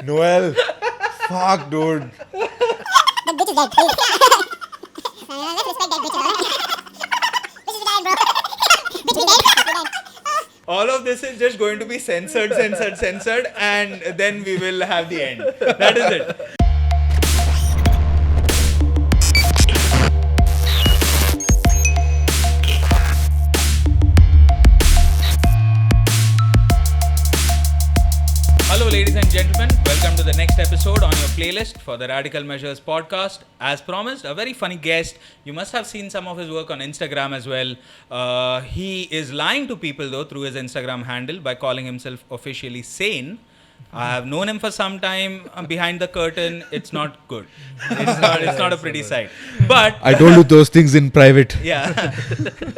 Noel. Fuck, dude. That bitch is dead. Let's respect that bitch. Bitch is dead, bro. Bitch is dead. All of this is just going to be censored, and then we will have the end. That is it. Hello, ladies and gentlemen. Welcome to the next episode on your playlist for the Radical Measures podcast. As promised, a very funny guest. You must have seen some of his work on Instagram as well. He is lying to people, though, through his Instagram handle by calling himself officially sane. I have known him for some time. Behind the curtain, it's not good. It's not a pretty sight. But I told you those things in private. yeah.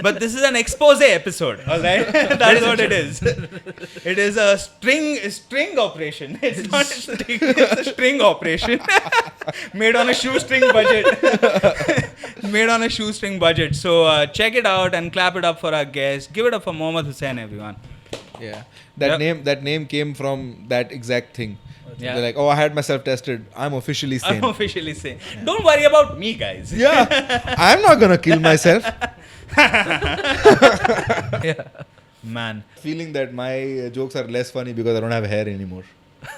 But this is an expose episode, all right? That is what it is. It is a string operation. It's not it's a string operation. Made on a shoestring budget. So check it out and clap it up for our guest. Give it up for Mohammed Hussain, everyone. Yeah. That name came from that exact thing. Yeah. They're like, oh, I had myself tested. I'm officially sane. I'm officially sane. Don't worry about me, guys. Yeah. I'm not gonna kill myself. Man. Feeling that my jokes are less funny because I don't have hair anymore.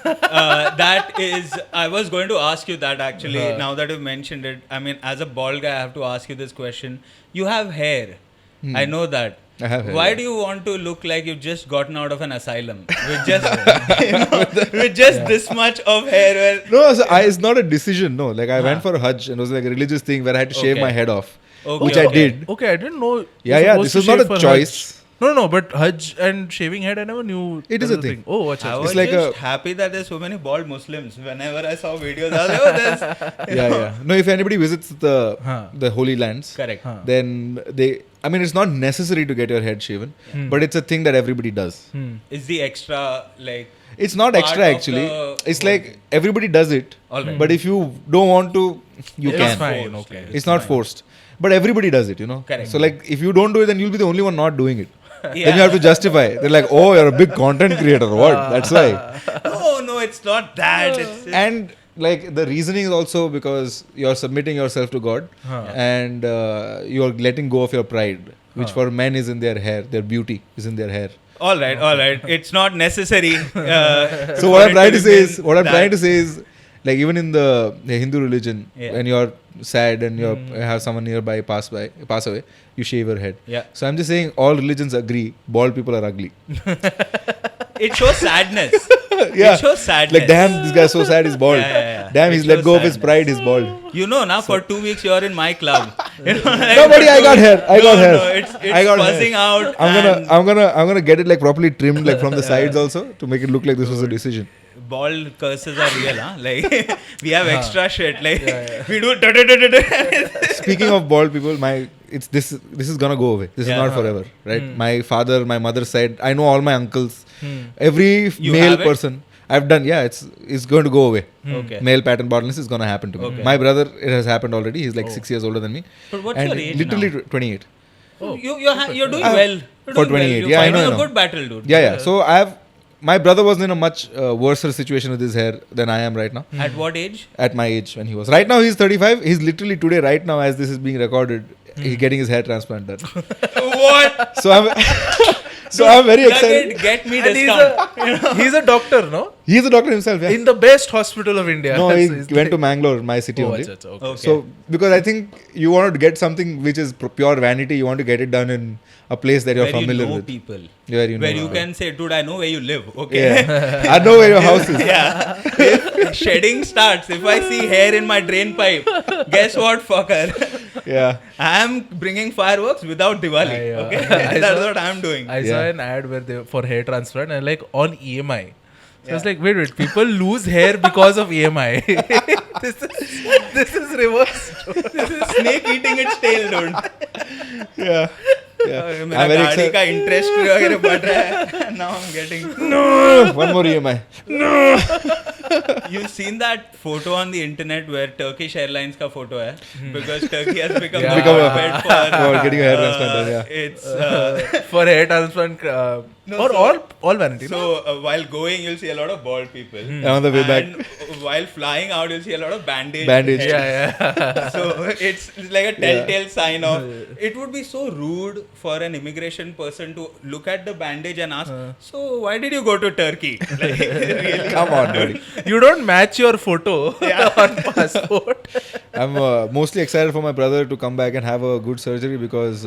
That is, I was going to ask you that actually, now that you've mentioned it. I mean, as a bald guy, I have to ask you this question. You have hair. I know that. I have hair. Why do you want to look like you've just gotten out of an asylum with just, with just this much of hair? No, so it's not a decision. No, like I went for a Hajj and it was like a religious thing where I had to shave my head off, which I did. Okay, I didn't know. Yeah. This is not a choice. No, but Hajj and shaving head, I never knew. It is a thing. Oh, what's I it? was like just happy that there's so many bald Muslims. Whenever I saw videos, I was like, oh, there's... Yeah. No, if anybody visits the Holy Lands, Correct. then it's not necessary to get your head shaven, but it's a thing that everybody does. Is the extra, like... It's not part extra of actually. the It's like everybody does it, All right. but if you don't want to, you It's can. fine. Forced, Okay. It's not forced. But everybody does it, Correct. So like if you don't do it, then you'll be the only one not doing it. Yeah. Then you have to justify. They're like, oh, you're a big content creator. What? That's why. No, it's not that. It's And like the reasoning is also because you're submitting yourself to God and you're letting go of your pride, which for men is in their hair. Their beauty is in their hair. all right. It's not necessary. So what I'm trying to say is, like even in the Hindu religion, when you're sad and you have someone nearby pass away, you shave your head. Yeah. So I'm just saying all religions agree bald people are ugly. It shows sadness. Yeah. It shows sadness. Like damn, this guy's so sad he's bald. Yeah. Damn, It he's let shows go of his sadness. pride, he's bald. You know, now for 2 weeks you're in my club. You know, like Nobody, I got hair. I got hair. No, it's I got buzzing hair. out. I'm gonna get it like properly trimmed like from the sides also to make it look like this was a decision. Bald curses are real, huh? Like we have extra shit. Like we do. Speaking of bald people, this is gonna go away. This is not forever, right? My father, my mother said, I know all my uncles, every You male have it? person I've done. Yeah, it's going to go away. Okay. Male pattern baldness is gonna happen to me. Okay. My brother, it has happened already. He's like 6 years older than me. But what's and your age literally now? 28. You're doing well. You're For doing 28. well. You're Yeah, I fighting know. a good battle, dude. Yeah. So my brother was in a much worse situation with his hair than I am right now. At what age? At my age when he was. Right now he's 35. He's literally today, right now, as this is being recorded, he's getting his hair transplant done. What? So I'm very excited. Get me And discount. he's a doctor, no? He's a doctor himself, yeah. In the best hospital of India. No, So he he's went to like- Mangalore, my city Oh, only. achha, okay. Okay. So, because I think you want to get something which is pure vanity, you want to get it done in a place that you're Where familiar you know with. people. Where you know Where you people. can say, dude, I know where you live. Okay. Yeah. I know where your house is. Yeah. If shedding starts, if I see hair in my drain pipe, guess what, fucker? Yeah. I am bringing fireworks without Diwali. Okay. That's what I'm doing. I saw an ad where for hair transplant and like on EMI. So I was like, wait, people lose hair because of EMI. this is reversed. This is snake eating its tail, dude. Yeah. मेरा गाड़ी का interest वगैरह बढ़ रहा है. Now I'm getting. One more EMI. You've seen that photo on the internet where Turkish Airlines का photo है because Turkey has become the hotbed For getting a hair transplant. Yeah. It's For hair transplant or all vanity. so while going you'll see a lot of bald people And on the way back. and while flying out you'll see a lot of bandage. Bandage. heads. So it's like a telltale sign of it would be so rude for an immigration person to look at the bandage and ask, so why did you go to Turkey? Like, really? Come on, buddy. You don't match your photo on passport. I'm mostly excited for my brother to come back and have a good surgery because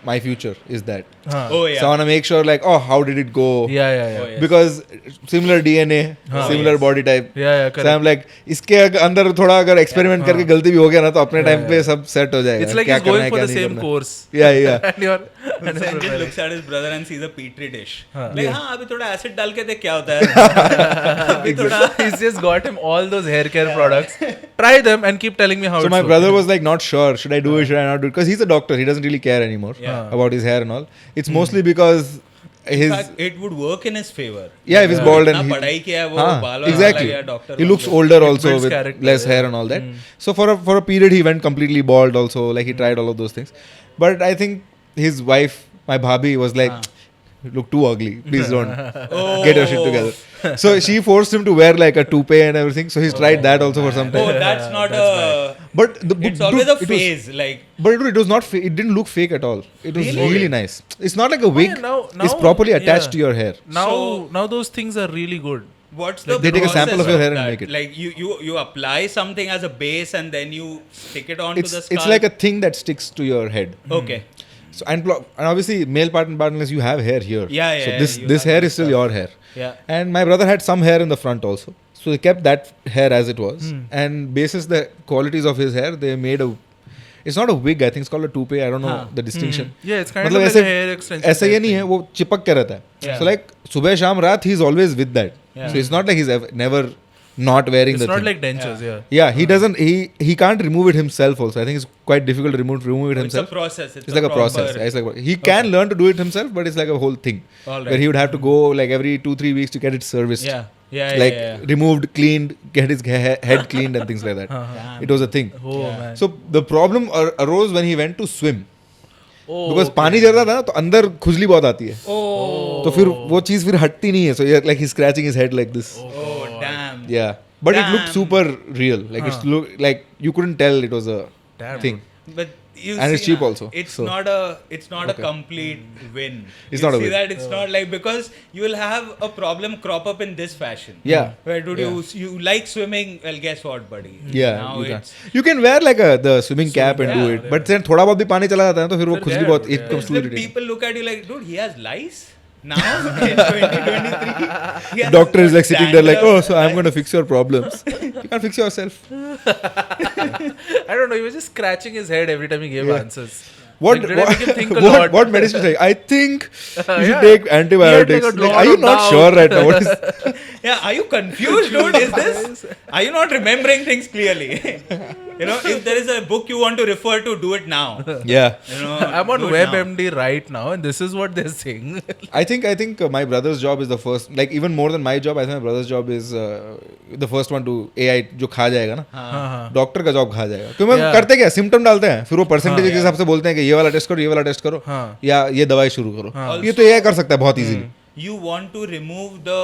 my future is that. Oh yeah. So I want to make sure like, oh, how did it go? Yeah. Oh, yes. Because similar DNA, similar body type. Yeah, So correct. I'm like, इसके अंदर थोड़ा अगर experiment करके गलती भी हो गया ना तो अपने time पे सब set हो जाएगा. It's like क्या he's going करना है, for क्या the नहीं same करना. course. Yeah. And you're Hussain just looks at his brother and sees a petri dish. Like, Yeah. हाँ अभी थोड़ा acid डाल के देख क्या होता है. अभी थोड़ा he's just got him all those hair care products. Try them and keep telling me how So it's my working. brother was like not sure, should I do it, should I not do it? Because he's a doctor, he doesn't really care anymore about his hair and all. It's mostly because in his fact, it would work in his favor. if he's bald and इतना he, पढ़ाई किया है वो हाँ, बाल वाला exactly. लगा doctor He looks older also builds with character, less hair and all that. So for a period he went completely bald also, like he tried all of those things. But I think his wife, my bhabhi, was like, you look too ugly, please don't get your shit together. So she forced him to wear like a toupee and everything. So he's tried that also for some time. Oh, that's not a. But It's always a phase. Like But dude, it was not. It didn't look fake at all. It was really nice. It's not like a wig. now- it's properly attached yeah. to your hair. Now those things are really good. what's the They take a sample process of your hair and that? make it. Like you apply something as a base and then you stick it onto It's the skull. it's like a thing that sticks to your head. Okay. So and obviously male part and partners you have hair here. Yeah, So yeah, this you this have hair this is still your hair. Yeah. And my brother had some hair in the front also. So they kept that hair as it was. And basis the qualities of his hair, they made a. It's not a wig. I think it's called a toupee. I don't know the distinction. Yeah, it's kind मतलब of like ऐसे a hair extension. ऐसा ये नहीं है वो चिपक के रहता है. Yeah. So like सुबह शाम रात he is always with that. Yeah. So it's not like he's never not wearing It's the not thing. like dentures, yeah. Yeah, he doesn't. He can't remove it himself. Also, I think it's quite difficult to remove it It's a himself. process. It's like a process. Yeah, it's like he can learn to do it himself, but it's like a whole thing All right. where he would have to go like every 2-3 weeks to get it serviced. Yeah. Yeah. Like yeah. removed, cleaned, get his head cleaned and things like that. Damn. It was a thing. Oh Yeah. man. So the problem arose when he went to swim. Oh, Because okay. पानी जरता था ना तो अंदर खुजली बहुत आती है. Oh. तो फिर वो चीज फिर हटती नहीं है. So yeah, like he's scratching his head like this. Oh damn. Yeah, but it looked Damn. super real. Like it's like you couldn't tell it was a Damn. thing. But you And see it's cheap na, also, It's so. not a Okay. complete win. It's you not a see win. that it's not like because you will have a problem crop up in this fashion. Yeah. Where dude you like swimming? Well, guess what, buddy? Yeah, Now it's you can wear like the swimming cap and do it, but then थोड़ा बहुत भी पानी चला जाता है तो फिर वो फिर खुजली क्या बहुत है? it comes to still irritating. people look at you like, dude, he has lice now in 2023. He has Doctor is like sitting there like, oh, dandruff, so I'm lice." going to fix your problems. You can't fix yourself. I don't know. He was just scratching his head every time he gave answers. What Like, did I make him think a what, lot? what medicine? Take? I think you should Yeah. take He had antibiotics. like a Like, lot are you of not doubt. sure right now? What is? Yeah, are you confused, dude? Is this? Are you not remembering things clearly? You know, if there is a book you want to refer to, do it now. Yeah. You know, I'm on do it now. WebMD right now, and this is what they're saying. I think my brother's job is the first, like even more than my job. I think my brother's job is the first one to AI जो खा जाएगा ना. हाँ. Doctor का job खा जाएगा क्योंकि Yeah. करते क्या सिम्टम डालते हैं फिर वो परसेंटेज के हिसाब से बोलते हैं कि ये वाला टेस्ट करो ये वाला टेस्ट करो हाँ. या ये दवाई शुरू करो Also- ये तो ये कर सकता है बहुत easily You want to remove the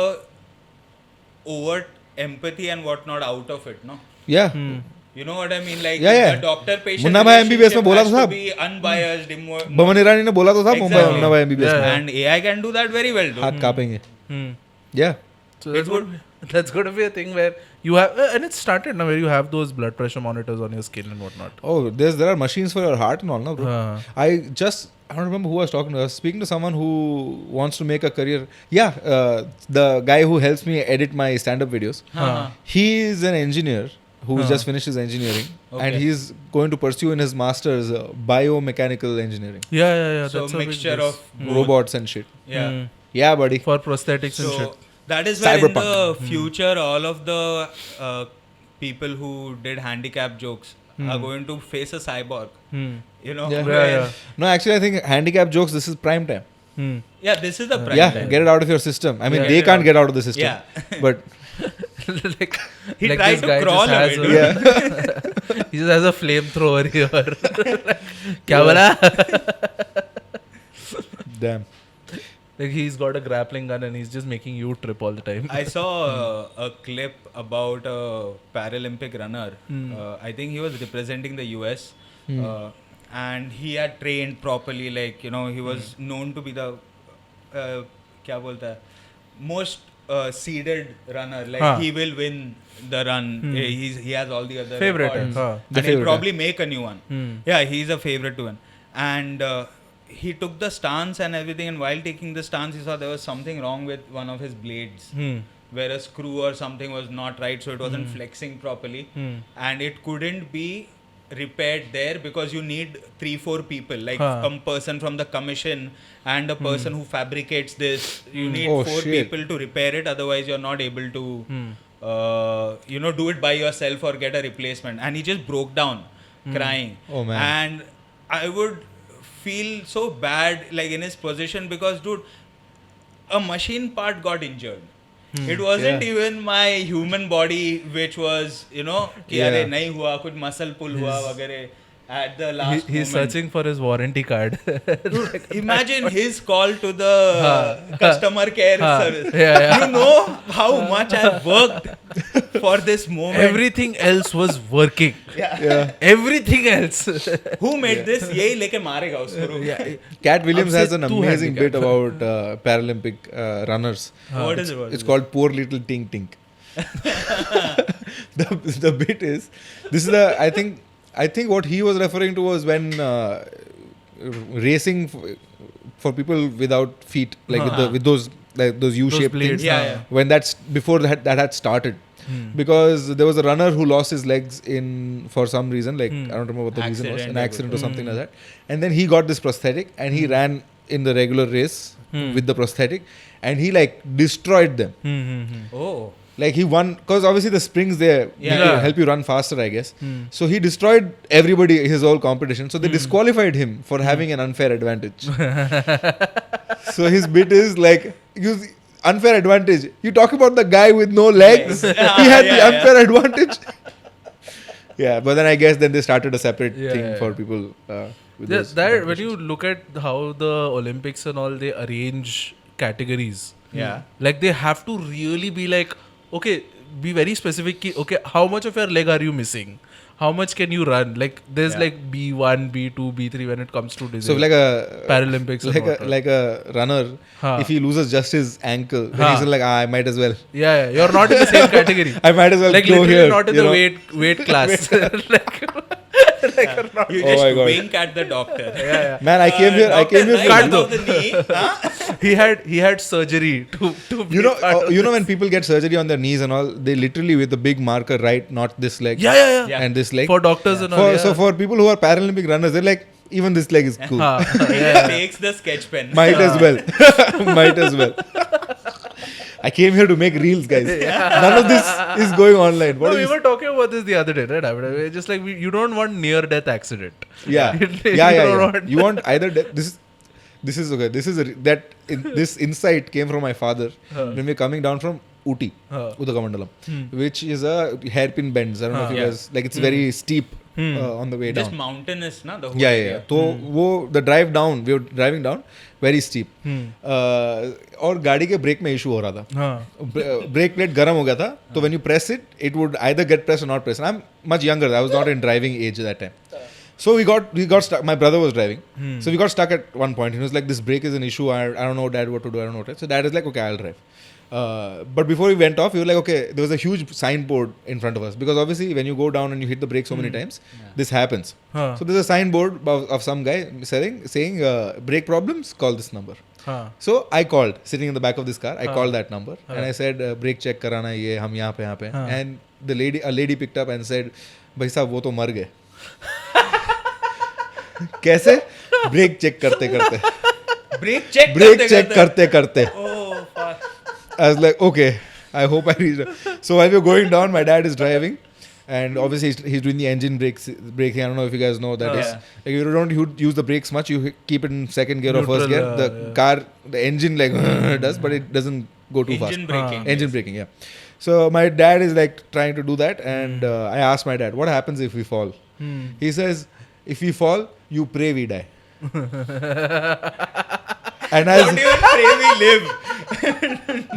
overt empathy and whatnot out of it, no? या You know what I mean? Like Yeah, yeah. the doctor-patient Munna भाई MBBS में बोला relationship था has साहब. to be unbiased, immo- भवन ईरानी ने बोला तो था मुंबई Exactly. मुन्ना भाई एमबीबीएस Yeah. में and AI can do that very well, dude. हाथ कांपेंगे Hmm. या So that's going to be a thing where you have, and it's started now where you have those blood pressure monitors on your skin and whatnot. oh there are machines for your heart and all no bro I don't remember who I was talking to. I was speaking to someone who wants to make a career. Yeah, the guy who helps me edit my stand-up videos. He is an engineer who's just finished his engineering, and Okay. he's going to pursue in his master's biomechanical engineering, Yeah. So That's how big mixture this- of both. robots and shit. Yeah. Hmm. Yeah, buddy. for prosthetics and So shit. that is where Cyberpunk. in the future all of the people who did handicap jokes are going to face a cyborg. You know, Yeah. where- No, actually, I think handicap jokes, this is prime time. yeah, this is the prime Yeah, time. get it out of your system. I mean, Yeah. they Get it can't out. get out of the system. Yeah. But like, He like tried this to guy crawl just away, has dude. yeah. he just has a flamethrower here. Kya bola? Damn. Like he's got a grappling gun and he's just making you trip all the time. I saw a clip about a Paralympic runner. I think he was representing the US, and he had trained properly. Like, you know, he was known to be the kya bolta hai, most seeded runner. Like, Huh. he will win the run. He has all the other Favorite, records. huh. The And he'll favorite, probably make a new one. Yeah, he's a favorite to win. And he took the stance and everything, and while taking the stance, he saw there was something wrong with one of his blades, where a screw or something was not right, so it wasn't flexing properly, and it couldn't be repaired there because you need 3-4 people, like a person from the commission and a person who fabricates this. You need Oh, 4 shit. people to repair it, otherwise you're not able to you know, do it by yourself or get a replacement. And he just broke down crying. Oh, man. And I would feel so bad, like, in his position, because dude, a machine part got injured. It wasn't Yeah. even my human body which was, you know, कि Yeah. अरे नहीं हुआ, कुछ muscle pull हुआ वगैरह at the last He's moment. searching for his warranty card. Imagine his call to the customer care service. Yeah. You know how much I've worked for this moment. Everything else was working. Yeah. Everything else. Who made this? यही लेके मारेगा उसको. Cat Williams Upset has an two amazing bit handicap. about Paralympic runners. What is it? It's called Poor Little Tink Tink. the bit is, this is the, I think what he was referring to was when racing for people without feet, like with those U-shaped blades, things. Yeah. When before that had started. Because there was a runner who lost his legs for some reason, like I don't remember what the reason was, an accident or something like that. And then he got this prosthetic and he ran in the regular race with the prosthetic, and he like destroyed them. Oh. Like he won, because obviously the springs there Yeah. help you run faster, I guess. So he destroyed everybody, his whole competition. So they disqualified him for having an unfair advantage. So his bit is like, unfair advantage. You talk about the guy with no legs. Yes. He had the unfair advantage. Yeah, but then I guess then they started a separate thing for people. With those When you look at how the Olympics and all, they arrange categories. Yeah. Like they have to really be like, okay, be very specific. Okay, how much of your leg are you missing? How much can you run? Like there's like B1, B2, B3 when it comes to So like a Paralympics and whatnot. like a runner, if he loses just his ankle, then he's like, I might as well. Yeah, you're not in the same category. I might as well Like go literally here. not in you the know? weight class. You Oh just my God. wink at the doctor. Man, I came here. Right for- above the knee. Huh? he had surgery to You know when people get surgery on their knees and all, they literally with a big marker write not this leg Yeah. and this leg. For doctors and all. So for people who are Paralympic runners, they're like, even this leg is cool. He just takes the sketch pen. Might as well. Might as well. I came here to make reels, guys. None of this is going online. What No, are we you were talking about this the other day, right? I mean, just like you don't want near-death accident. Yeah. You Yeah. don't want- You want either this is okay. This insight came from my father when we're coming down from Ooty, Udagamandalam, which is a hairpin bends. I don't know if you guys like. It's very steep on the way Just down. mountainous, na? The whole Yeah. area. So the drive down, we were driving down, very steep. और गाड़ी के break में issue हो रहा था. Brake plate गर्म हो गया था. So when you press it, it would either get pressed or not pressed. And I'm much younger. I was not in driving age at that time. So we got stuck. My brother was driving. So we got stuck at one point. He was like, this brake is an issue. I don't know, Dad, what to do. I don't know what to do. So Dad is like, okay, I'll drive. But before we went off, we were like, okay, there was a huge signboard in front of us. Because obviously when you go down and you hit the brake so many times, this happens. So there's a signboard of some guy saying brake problems, call this number. So I called, sitting in the back of this car, I called that number and I said, brake check karana hai, ye, hum yahan pe. And a lady picked up and said, bhai sahab, wo to mar gaye. कैसे brake check करते करते Brake check करते करते Oh, fuck. I was like, okay, I hope I reached. So while we were going down, my dad is driving. And obviously he's doing the engine braking. I don't know if you guys know what that is. Yeah. Like you don't use the brakes much. You keep it in second gear or first gear. Neutral, The car, the engine like does, but it doesn't go too fast. Engine braking. Engine braking, yeah. So my dad is like trying to do that, and I asked my dad, "What happens if we fall?" He says, "If we fall, you pray we die." And I Don't even pray we live.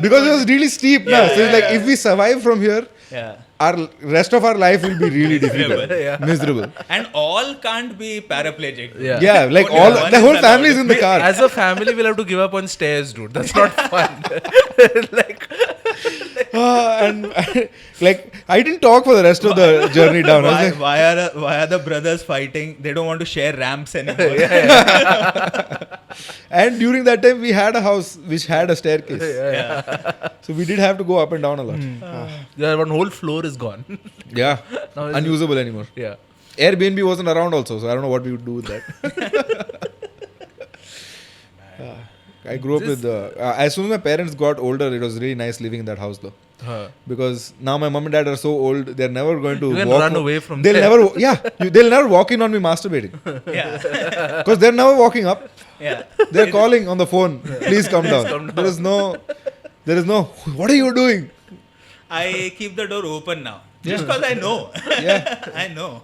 because it was really steep, Yeah, so it's like if we survive from here, Yeah. our rest of our life will be really difficult, miserable. And all can't be paraplegic. Yeah. Yeah, like Only all one the is whole allowed. family is in the car. As a family, we'll have to give up on stairs, dude. That's not fun. Like, And like I didn't talk for the rest of the journey down. I was like, Why are the brothers fighting? They don't want to share ramps anymore. and during that time we had a house which had a staircase, so we did have to go up and down a lot. yeah, one whole floor is gone. Yeah, Now it's- unusable anymore. yeah. Airbnb wasn't around also, so I don't know what we would do with that. I grew up with as soon as my parents got older, it was really nice living in that house though. Because now my mom and dad are so old, they're never going to You can walk run away from they'll there. never they'll never walk in on me masturbating Yeah. because they're never walking up. Yeah. They're calling on the phone, please come down. There is no what are you doing? I keep the door open now. Just because I know. Yeah. I know.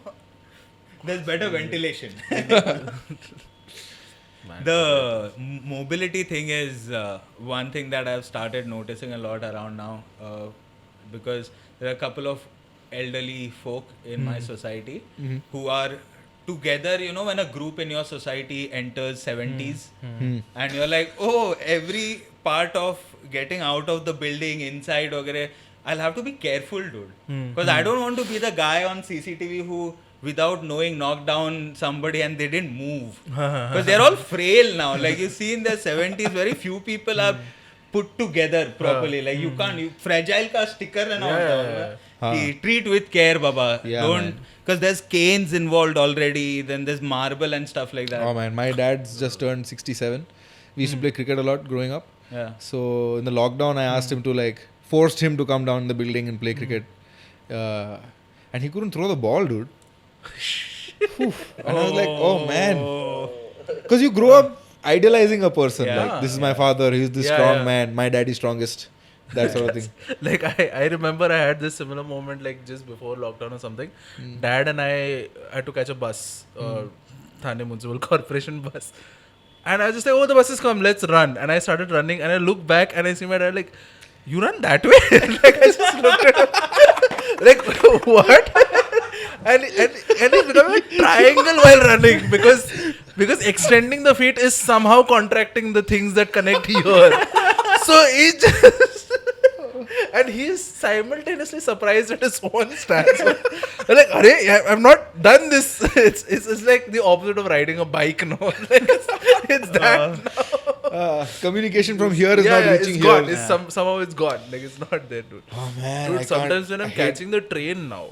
There's better ventilation. The mobility thing is one thing that I've started noticing a lot around now, because there are a couple of elderly folk in my society who are together. You know, when a group in your society enters 70s and you're like, oh, every part of getting out of the building, inside, okay, I'll have to be careful, dude. Because I don't want to be the guy on CCTV who, without knowing, knocked down somebody and they didn't move. Because they're all frail now. Like you see in the 70s, very few people are put together properly. Like you can't, fragile ka sticker and all. Treat with care, Baba. Yeah, Don't, because there's canes involved already. Then there's marble and stuff like that. Oh man, my dad's just turned 67. We used to play cricket a lot growing up. Yeah. So in the lockdown, I asked him to forced him to come down in the building and play cricket. And he couldn't throw the ball, dude. And I was like, oh man. Because you grow up idealizing a person. Yeah. Like, this is my father, he's the Yeah, strong yeah. man, my daddy's strongest. That sort of thing. Like I remember I had this similar moment like just before lockdown or something. Dad and I had to catch a bus, Thane Municipal Corporation bus. And I was just like, oh, the bus has come, let's run. And I started running and I look back and I see my dad like, you run that way? Like I just looked at him like, what? and it's become a triangle while running because extending the feet is somehow contracting the things that connect here. So he just and he is simultaneously surprised at his own stance. Like, I've not done this. It's like the opposite of riding a bike now. Like it's that now. Communication from here is not reaching it's gone. here. It's somehow it's gone. Like it's not there, dude. Oh man, Dude, I sometimes can't- when I'm I hate- catching the train now,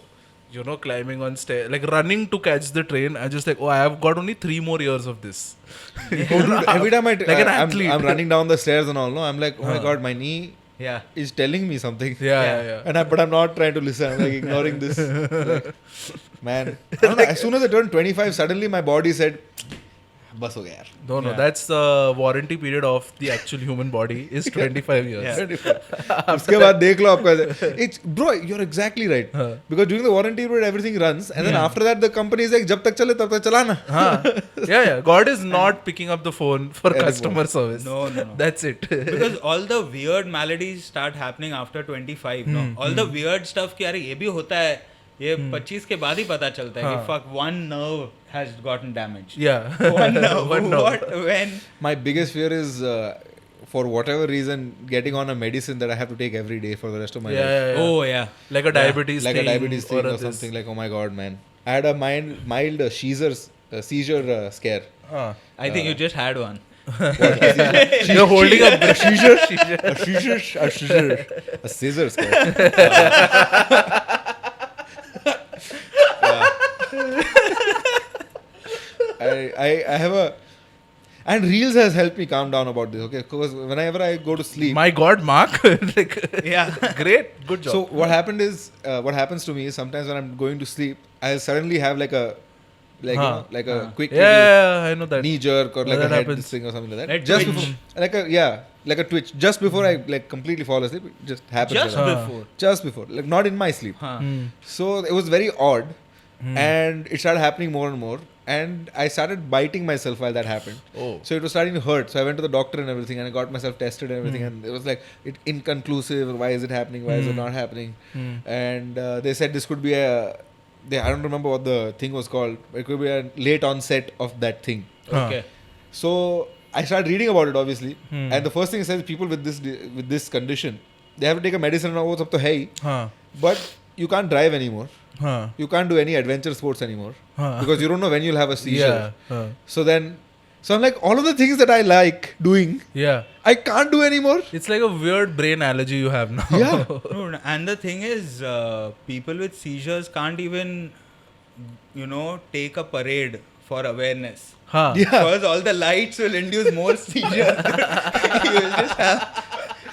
climbing on stairs, like running to catch the train, I'm just like, oh, I have got only 3 more years of this. Oh, dude, every time Like an athlete. I'm running down the stairs and all, no, I'm like, oh my god, my knee Yeah. is telling me something. Yeah. But I'm not trying to listen. I'm like ignoring this. Like, man, I don't know, as soon as I turned 25, suddenly my body said, "Bas ho gaya yaar." No, Yeah. that's the warranty period of the actual human body is 25 years. उसके बाद देख लो आपको ऐसे. It's bro, you're exactly right. Because during the warranty period, everything runs, and then after that, the company is like, जब तक चले तब तक चलाना. Yeah. God is not picking up the phone for Anymore. customer service. No. That's it. Because all the weird maladies start happening after 25, no? All the weird stuff कि यार ये भी होता है, ये 25 के बाद ही पता चलता है कि fuck, one nerve has gotten damaged. Yeah. One nerve. One nerve. What? When? My biggest fear is, for whatever reason, getting on a medicine that I have to take every day for the rest of my life. Yeah. Oh, yeah. Like a diabetes Like thing. a diabetes thing or this. something. Like, oh my god, man. I had a mild seizure scare. I think you just had one. You're holding up A scissor scare. I have a... And Reels has helped me calm down about this, okay? Because whenever I go to sleep... My God, Mark. Like, Yeah. great. Good job. So what happens to me is sometimes when I'm going to sleep, I'll suddenly have like a quick yeah, I know that. knee jerk or like That a head happens. thing or something like that. Like Just twitch. before, like a twitch. Just before I like completely fall asleep, it just happens. Just like that. before. Just before, like not in my sleep. Huh. So it was very odd, and it started happening more and more. And I started biting myself while that happened. Oh. So it was starting to hurt. So I went to the doctor and everything, and I got myself tested and everything. And it was like inconclusive. Why is it happening? Why is it not happening? And they said this could be I don't remember what the thing was called. It could be a late onset of that thing. Okay. So I started reading about it, obviously. And the first thing it says, people with this condition, they have to take a medicine and what's up to hey. But you can't drive anymore. You can't do any adventure sports anymore because you don't know when you'll have a seizure. Yeah. So I'm like, all of the things that I like doing, Yeah. I can't do anymore. It's like a weird brain allergy you have now. Yeah. No, and the thing is, people with seizures can't even, take a parade for awareness. Huh. Yeah. Because all the lights will induce more seizures. You will just have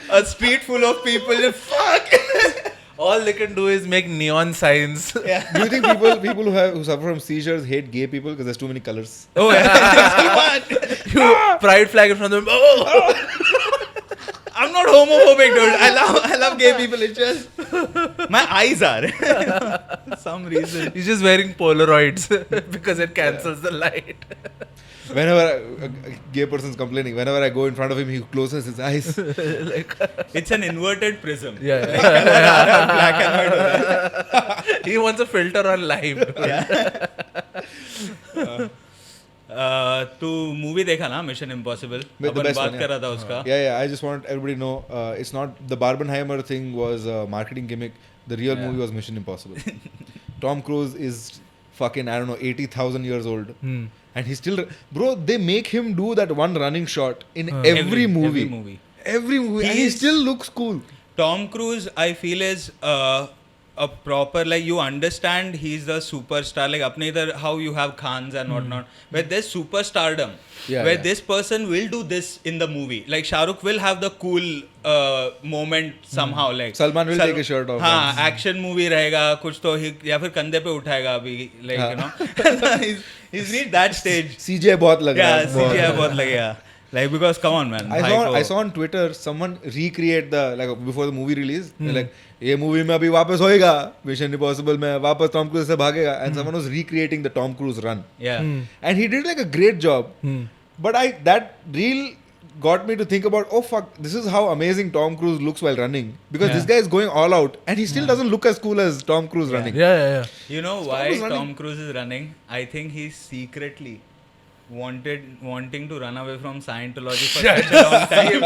a street full of people just fuck. All they can do is make neon signs. Yeah. Do you think people who suffer from seizures hate gay people because there's too many colors? Oh, yeah. You pride flag in front of them. Oh! I'm not homophobic, dude. I love gay people. It's just my eyes are. For some reason. He's just wearing Polaroids because it cancels the light. Whenever a gay person's complaining, whenever I go in front of him, he closes his eyes. It's an inverted prism. Yeah. Black and white. He wants a filter on live. तू movie देखा ना mission impossible The upon best बात one, कर रहा था उसका Yeah. I just want everybody to know it's not the Barbenheimer thing was a marketing gimmick. The real movie was Mission Impossible. Tom Cruise is fucking 80,000 years old, and he's still bro. They make him do that one running shot in every movie. And he still looks cool. Tom Cruise, I feel, is a proper, like, you understand he's the superstar, like apne idhar how you have Khans and whatnot, where there's superstardom, where this person will do this in the movie, like Shah Rukh will have the cool moment somehow, like Salman will take his shirt off. हाँ, action movie रहेगा कुछ तो या फिर कंधे पे उठाएगा अभी, like he's reached that stage. CGI बहुत लग रहा है. CGI बहुत लगेगा. Like, because come on, man. I saw on Twitter someone recreate the before the movie release. They're like, ये movie में अभी वापस होएगा Mission Impossible में वापस Tom Cruise से भागेगा, and someone was recreating the Tom Cruise run. Yeah. And he did like a great job. But that reel got me to think about, oh fuck, this is how amazing Tom Cruise looks while running, because this guy is going all out and he still doesn't look as cool as Tom Cruise running. Yeah. You know why Tom Cruise is running? I think he's secretly wanting to run away from Scientology for such a long time.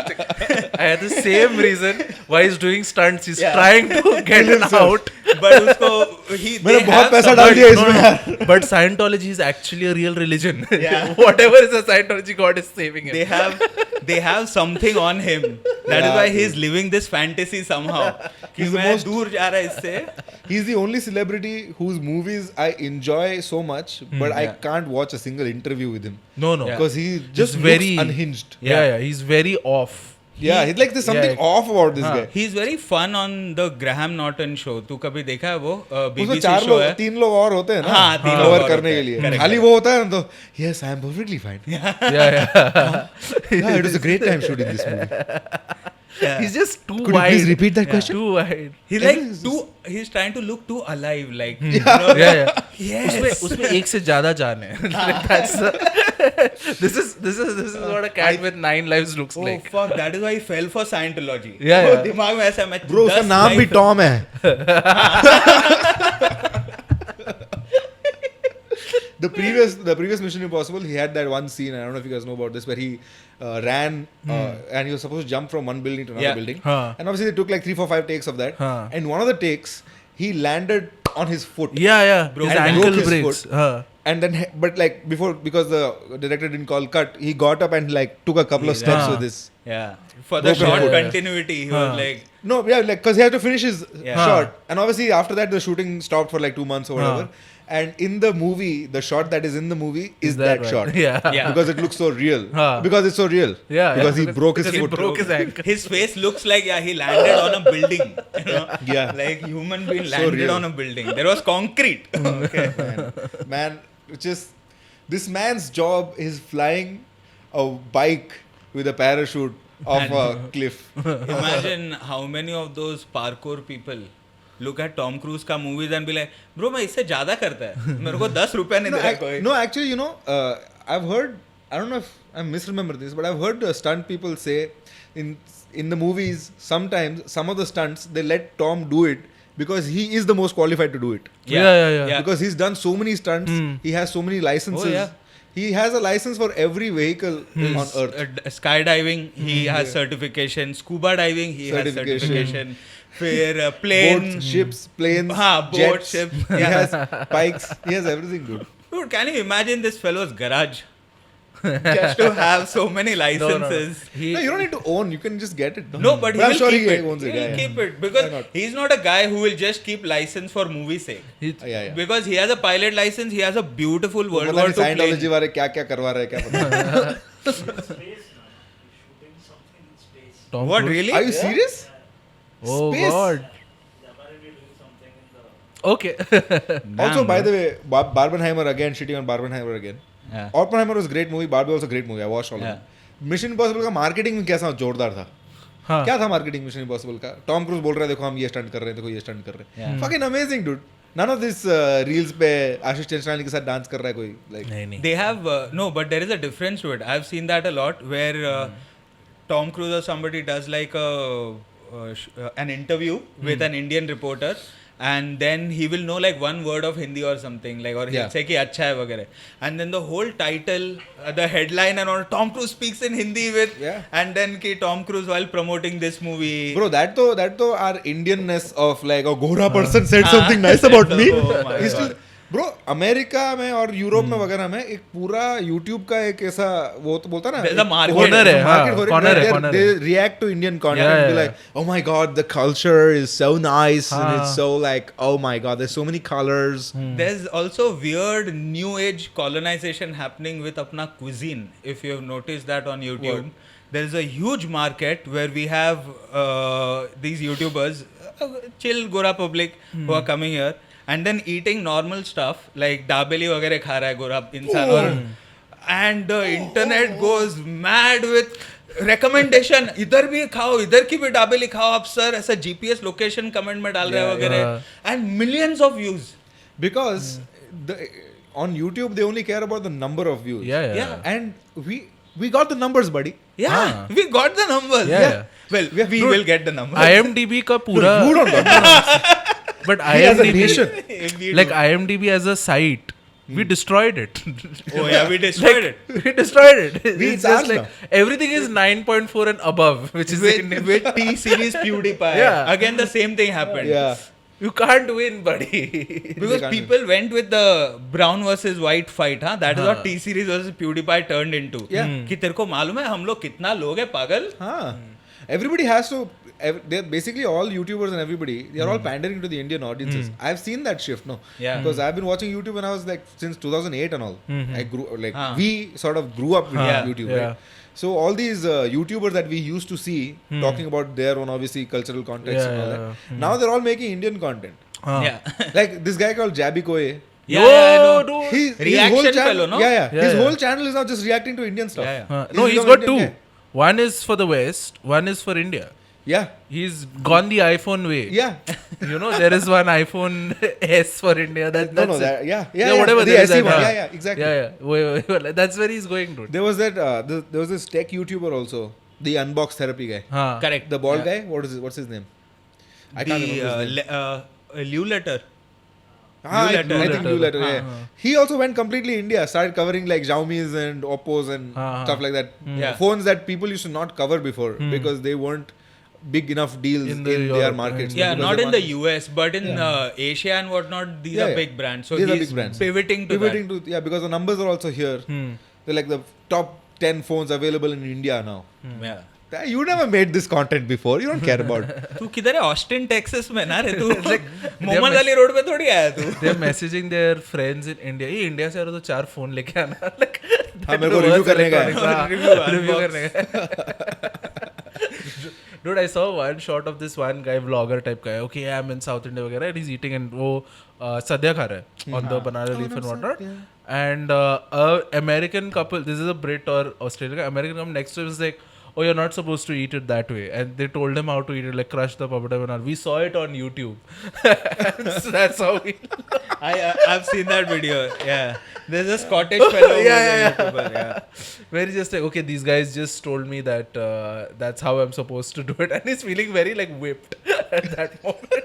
I had the same reason why he's doing stunts. He's trying to get out. But उसको मैंने बहुत पैसा डाल दिया इसमें यार. But Scientology is actually a real religion. Yeah. Whatever is a Scientology god is saving him. They have something on him. That is why he's living this fantasy somehow. He's कि the मैं most- दूर जा रहा इससे. He's the only celebrity whose movies I enjoy so much, but I can't watch a single interview with him. No. Because he just He's looks very unhinged. Yeah. He's very off. Yeah, he's like there's something off about this guy. He's very fun on the Graham Norton show. तू कभी देखा है वो उसमें BBC चार show लोग है? 3 लोग और होते हैं ना, हाँ, 3 लोग cover और करने होते के हैं. लिए. Correct. खाली वो होता है ना तो yes, I am perfectly fine. Yeah. Yeah, it was a great time shooting this movie. Yeah. He's just too Could you wide. please repeat that question? Too wide. He's like he's trying to look too alive, like Yeah. yes. उसमें एक से ज़्यादा जान है. Like that's this is what a cat with 9 lives looks Oh like. fuck, that is why he fell for Scientology. Yeah. वो दिमाग में ऐसा मैं Bro, उसका 10 नाम भी life- टॉम है. The previous Mission Impossible, he had that one scene, I don't know if you guys know about this, where he ran and he was supposed to jump from one building to another building. And obviously they took like 3, 4, 5 takes of that. And one of the takes, he landed on his foot. Yeah. Broke His his ankle broke his breaks. foot. And then, but like before, because the director didn't call cut, he got up and like took a couple of steps with this. Yeah. For the Broken short foot. continuity, he was like No, yeah, like because he had to finish his Yeah. shot, and obviously after that the shooting stopped for like 2 months or whatever. And in the movie, the shot that is in the movie is that right? shot. Yeah. Yeah. Because it looks so real. Huh. Because it's so real. Yeah, Because he broke his because foot. He broke his ankle. His face looks like he landed on a building. You know? Yeah. Like human being So landed real. on a building. There was concrete. Okay. Man, just this man's job is flying a bike with a parachute off a cliff. Imagine how many of those parkour people look at Tom Cruise का movies and be like, bro मैं इससे ज़्यादा करता है, मेरे को 10 रुपए नहीं दे रहा कोई. No, actually, you know, I've heard. I don't know if I misremember this, but I've heard stunt people say in the movies sometimes some of the stunts they let Tom do it because he is the most qualified to do it. Yeah. Because he's done so many stunts, he has so many licenses. Oh, yeah. He has a license for every vehicle on earth. Skydiving, he has certification. Scuba diving, he has Certification. certification. फिर plane, Boats, ships, planes, boat, jets. ships. He Yeah. has bikes. He has everything, dude. Dude, can you imagine this fellow's garage? Just to have so many licenses. No, you don't need to own. You can just get it. No, but he I'm will sure keep he it. owns it. He will Yeah, keep it Why because not? he's not a guy who will just keep license for movie sake. Yeah. Because he has a pilot license, he has a beautiful World पता War नहीं II Scientology plane. वाले क्या क्या करवा रहे हैं क्या पता. Tom What, Cruise? really? Are you serious? Oh Space? God. Okay. Also, Damn, by bro. the way, Barbenheimer again, shitting on Barbenheimer again. Yeah. Oppenheimer was a great movie. Barbie also a great movie. I watched all of Yeah. them. Mission Impossible का marketing में कैसा जोरदार था. हाँ. क्या था marketing mission impossible का? Tom cruise बोल रहा है देखो हम ये स्टंट कर रहे हैं, देखो ये स्टंट कर रहे हैं. Yeah. Fucking amazing, dude. None of this reels पे आशीष चंचलानी के साथ डांस कर रहा है कोई. Like, नहीं. They have no, but there is a difference to it. I've seen that a lot where Tom Cruise or somebody does like an interview with an Indian reporter, and then he will know like one word of Hindi or something, like, or he'll Yeah. say कि अच्छा है वगैरह, and then the whole title, the headline and all, Tom Cruise speaks in Hindi with, Yeah. and then कि Tom Cruise while promoting this movie. bro, that though our Indianness of like a Gora person said something nice about me. Oh my He's still, bro, America में और Europe में वगैरह में एक पूरा YouTube का एक ऐसा वो तो बोलता ना There's a market. Corner है, हाँ, market corner है, where corner they है. react to Indian content Yeah, and be yeah, like, oh my god, the culture is so nice and हाँ. it's so like, oh my god, there's so many colors. There's also weird new age colonization happening with apna cuisine. If you have noticed that on YouTube, there is a huge market where we have these YouTubers, chill Gora Public, who are coming here and then eating normal stuff like dabeli वगैरह खा रहा है गोरा इंसान और and the internet goes mad with recommendation. इधर भी खाओ, इधर की भी दाबेली खाओ आप सर, ऐसा GPS लोकेशन कमेंट में डाल रहे हैं वगैरह, and millions of views. Because on YouTube they only care about the number of views. Yeah. And we got the numbers, buddy. Yeah, we got the numbers. Yeah. Well, we will get the numbers. IMDb का पूरा. You don't got But He has a IMDb, nation. We like do. IMDb as a site, we destroyed it. Oh yeah, we destroyed it. We destroyed it. We It's charged just like now. everything is 9.4 and above, which is With T series PewDiePie. Yeah. Again, the same thing happened. Yeah. you can't win, buddy. Because can't people went with the brown versus white fight, huh? That is what हाँ. T series versus PewDiePie turned into. Yeah. कि तेरे को मालूम है हम लोग कितना लोग हैं पागल? Huh. Everybody has to. They're basically all YouTubers and everybody. They're all pandering to the Indian audiences. I've seen that shift, no? Yeah. Because I've been watching YouTube when I was like since 2008 and all. I grew like Huh. we sort of grew up with Yeah. YouTube, Yeah. right? So all these YouTubers that we used to see talking about their own obviously cultural context and all that. Now they're all making Indian content. Yeah. Like this guy called Jabby Koye. Yeah, I know. dude. His Reaction whole channel, fellow, no? Yeah. Yeah, His yeah. whole channel is now just reacting to Indian stuff. Yeah, No, He's he's become got Indian two. guy. One is for the West, one is for India. Yeah. He's gone the iPhone way. Yeah. You know, there is one iPhone S for India. That's No, it. that, yeah, whatever. The there is SE that, one. huh? Yeah, exactly. Yeah. Wait, that's where he's going, dude. There was that. There was this tech YouTuber also, the Unbox Therapy guy, Huh. Correct. the bald Yeah. guy. What's his name? I can't remember his name. Lou Letter. I Letter. think Lou Letter. Yeah. He also went completely India. Started covering like Xiaomi's and Oppo's and stuff like that. Yeah. Phones that people used to not cover before because they weren't big enough deals in, their Europe, markets. Yeah, because not their in the markets- US, but in Asia and whatnot, these Yeah, are yeah. big brands. So These are he's big brands. pivoting to pivoting to because the numbers are also here. They're like the top 10 phones available in India now. that. Yeah. You never made this content before. You don't care about. तू किधर है? Austin Texas में ना रे तू? Mohammad Ali road पे थोड़ी आया तू? They're messaging their friends in India. ये इंडिया से आ रहा तो 4 फोन लेके आना. Like, हाँ मेरे को रिव्यू करने का है. रिव्यू करने का. Dude, I saw one shot of this one guy, vlogger type guy. Okay, I'm in South India वगैरह, and he's eating and वो sadhya खा रहा है on the banana leaf and whatnot. And a American couple, this is a Brit or Australian guy, American couple next to him is like, oh, you're not supposed to eat it that way. And they told him how to eat it, like crush the puppet banana. We saw it on YouTube. So that's how we... I've seen that video. Yeah. There's a Scottish fellow who's a YouTuber. Yeah. Where he's just like, okay, these guys just told me that that's how I'm supposed to do it. And he's feeling very like whipped at that moment.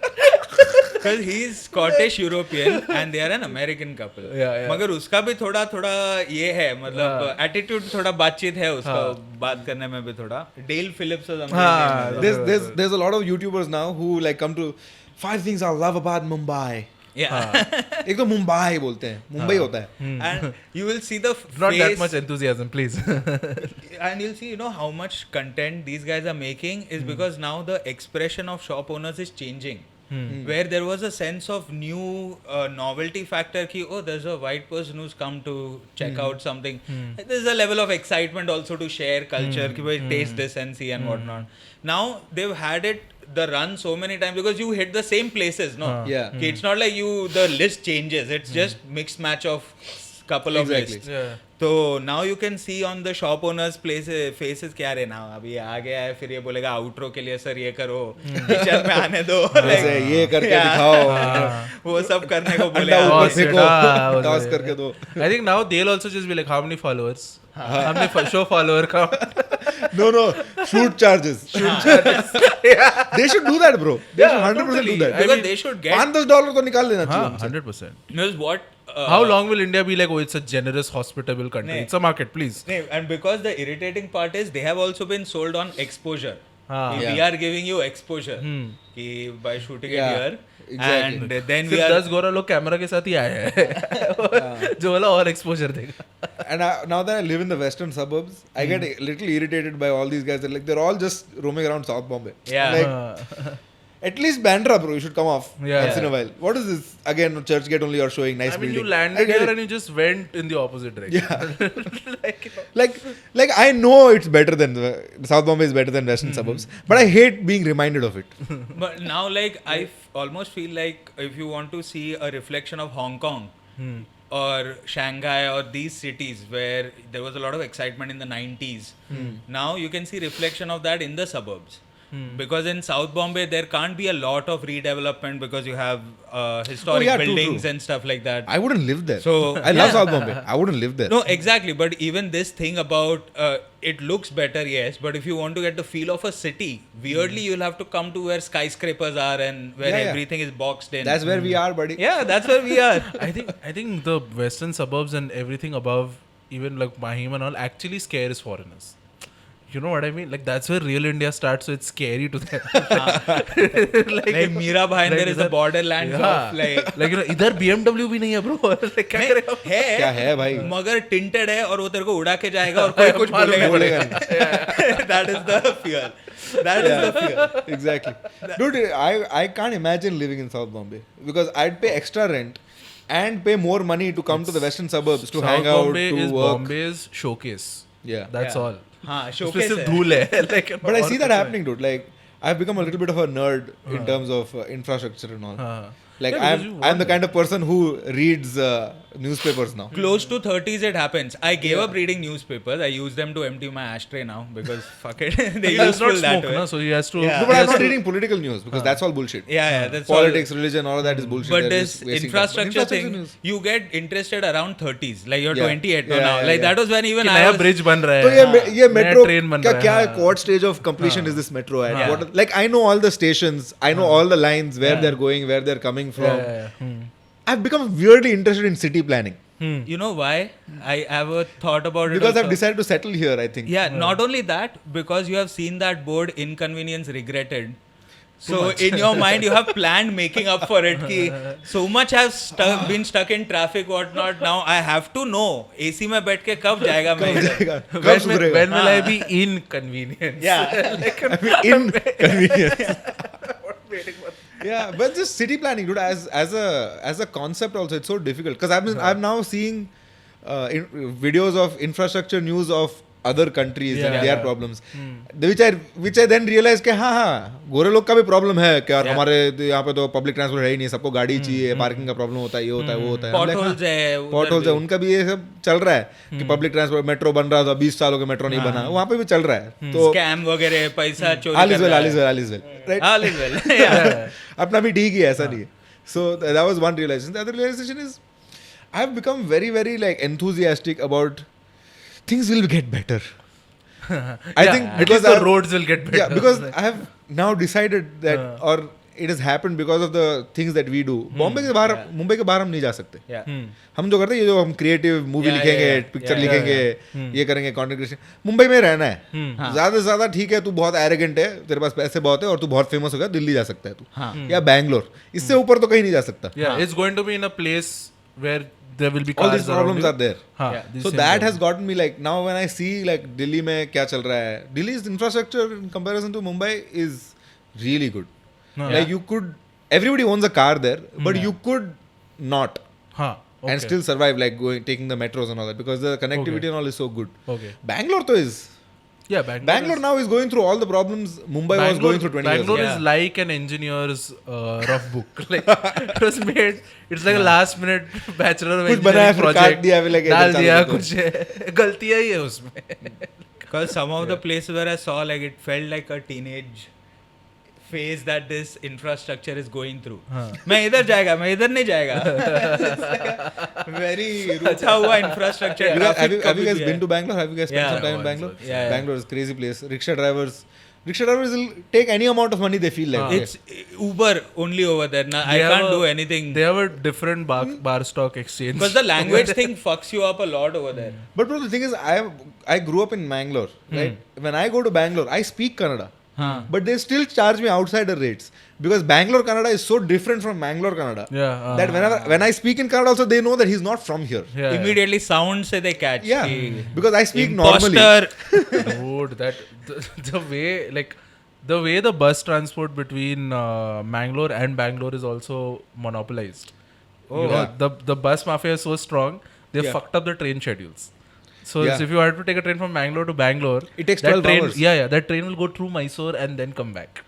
Because he's Scottish European and they are an American couple. Yeah. मगर उसका भी थोड़ा ये है, मतलब attitude थोड़ा बातचीत है उसका, बात करने में भी थोड़ा. Dale Phillips or something. There's a lot of YouTubers now who like come to 5 things I love about Mumbai. Yeah. एक तो मुंबई बोलते हैं, मुंबई होता है. And you will see the Not face, that much enthusiasm, please. and you'll see, you know, how much content these guys are making is because now the expression of shop owners is changing. Where there was a sense of new novelty factor ki, oh, there's a white person who's come to check out something. There's a level of excitement also to share culture, ki bhai taste this and see and whatnot. Now they've had it the run so many times because you hit the same places, no? Yeah. Ki it's not like the list changes. It's just mixed match of couple of lists. Yeah. तो now you can see on the shop owners faces क्या रे ना अभी आ गया है, फिर ये बोलेगा आउट्रो के लिए सर ये करो, किचन में आने दो, ऐसे ये करके दिखाओ, वो सब करने को बोले, ऊपर फेंको, टॉस करके दो. I think now they'll also just be like, how many followers? How many show follower count? No, shoot charges. They should do that, bro. They should 100% do that. because they should get $5-10 तो निकाल लेना चाहिए. 100%. knows what How long will India be like, oh, it's a generous, hospitable country? Nee. It's a market, please. and because the irritating part is they have also been sold on exposure. Yeah. We are giving you exposure कि by shooting it here. Exactly. And then we सिर्फ are 10 गोरा लोग camera के साथ ही आए हैं जो वाला और एक्सपोजर देगा. And now that I live in the western suburbs, I get a little irritated by all these guys. They're all just roaming around South Bombay. Yeah. Like, at least Bandra, bro, you should come off once in a while. What is this? Again, Churchgate only, you're showing nice I mean, building. you landed here and you just went in the opposite direction. Yeah. like, you know. Like I know it's better than South Bombay is better than western suburbs, but I hate being reminded of it. But now, like, I almost feel like if you want to see a reflection of Hong Kong or Shanghai or these cities where there was a lot of excitement in the 90s, now you can see reflection of that in the suburbs. Because in South Bombay, there can't be a lot of redevelopment because you have historic buildings and stuff like that. I wouldn't live there. So, I love South Bombay. I wouldn't live there. No, exactly. But even this thing about it looks better, yes. But if you want to get the feel of a city, weirdly you'll have to come to where skyscrapers are and where everything is boxed in. That's where we are, buddy. Yeah, that's where we are. I think the western suburbs and everything above, even like Mahim and all, actually scares foreigners. You know what I mean? Like that's where real India starts, so it's scary to them. like Mira Bhai, there is a borderland of like you know, इधर BMW भी नहीं है bro. Like क्या करेगा? क्या है भाई? मगर tinted है और वो तेरे को उड़ा के जाएगा और कोई कुछ बोलेगा नहीं. That is the fear. That is the fear. Exactly. Dude, I can't imagine living in South Bombay because I'd pay extra rent and pay more money to come to the western suburbs to hang out, Bombay to is work. Bombay's showcase. Yeah. That's all. हाँ, उसमें showcase सिर्फ है. धूल है. Like, But I see that happening, dude. Like, I've become a little bit of a nerd in terms of infrastructure and all. Like, Yeah, because I'm the kind of person who reads newspapers now. Close to 30s it happens. I gave up reading newspapers. I use them to empty my ashtray now because fuck it. They He does useful not that smoke, way. no? So he has to. Yeah. No, but I'm not reading political news because that's all bullshit. Yeah, that's Politics, religion, all of that is bullshit. But They're this just wasting infrastructure time. thing, news. you get interested around 30s. Like you're Yeah. 28 Yeah, now. yeah, Like yeah. that was when even कि I नया was... bridge बन रहा तो है. ये metro train बन क्या रहा क्या है. what stage of completion is this metro at? Yeah. What, like I know all the stations, I know all the lines where they're going, where they're coming from. I've become weirdly interested in city planning You know why? I have a thought about it because also. I've decided to settle here. I think. Yeah, not only that, because you have seen that board inconvenience regretted. So in your mind, you have planned making up for it. Ki so much has been stuck in traffic, whatnot. Now I have to know AC में बैठ के कब जाएगा मैं इधर? When will I be inconvenienced? Yeah. Inconvenience. Yeah, but just city planning, dude, as a concept also, it's so difficult. Because I'm now seeing videos of infrastructure news of other countries and their problems, which I then realized कि हाँ गोरे लोग का भी problem है कि यार हमारे यहाँ पे तो पब्लिक ट्रांसपोर्ट है ही नहीं, सबको गाड़ी चाहिए, पार्किंग का प्रॉब्लम होता है, ये होता है, वो होता है, पॉटहोल्स है, उनका भी ये सब चल रहा है कि पब्लिक ट्रांसपोर्ट, मेट्रो बन रहा था, 20 सालों के मेट्रो नहीं बना, वहाँ पे भी चल रहा है, तो स्कैम वगैरह, पैसा चोरी, अपना भी ठीक ही है, ऐसा नहीं है. So that was one realization. The other realization is I have become very, very like enthusiastic about things will get better. I think because the roads will get better. Yeah, because I have now decided that, or it has happened because of the things that we do. Bombay के बाहर, मुंबई के बाहर हम नहीं जा सकते. हम जो करते हैं, ये जो हम क्रिएटिव मूवी लिखेंगे, पिक्चर लिखेंगे, ये करेंगे, कंटेंट क्रिएशन, मुंबई में रहना है. ज्यादा से ज्यादा ठीक है, तू बहुत एरोगेंट है, तेरे पास पैसे बहुत है और तू बहुत फेमस हो गया, दिल्ली जा सकता है तू, या बैंगलोर, इससे ऊपर तो कहीं नहीं जा सकता. Yeah, it's going to be in a place where there will be all cars these problems are there. So that problem. has gotten me like, now when I see like Delhi में क्या चल रहा है, Delhi's infrastructure in comparison to Mumbai is really good. Like you could, everybody owns a car there, but you could not and still survive, like taking the metros and all that, because the connectivity and all is so good. Bangalore though is, Bangalore now is going through all the problems Mumbai was going through 20 years ago. Bangalore is like an engineer's rough book. Like it was made. It's like a last minute bachelor of engineering project. काट दिया, like डाल दिया कुछ गलतियाँ ही है उसमें. Because some of the places where I saw, like it felt like a teenage phase that this infrastructure is going through. मैं इधर जाएगा, मैं इधर नहीं जाएगा. Very रूठा हुआ infrastructure. Have you guys been to Bangalore? Have you guys spent some time in Bangalore? Bangalore is a crazy place. Rickshaw drivers will take any amount of money they feel like. It's Uber only over there. Nah, I can't do anything. They have a different bar stock exchange. Because the language thing fucks you up a lot over there. But bro, the thing is, I grew up in Bangalore, right? When I go to Bangalore, I speak Kannada. But they still charge me outsider rates because Bangalore Kannada is so different from Bangalore Kannada that when I speak in Kannada also, they know that he's not from here. Immediately sound se they catch. Because I speak normally. Dude, the way the bus transport between Bangalore and Bangalore is also monopolized. The bus mafia is so strong, they fucked up the train schedules. So if you have to take a train from Bangalore to Bangalore, it takes 12 hours. That train will go through Mysore and then come back.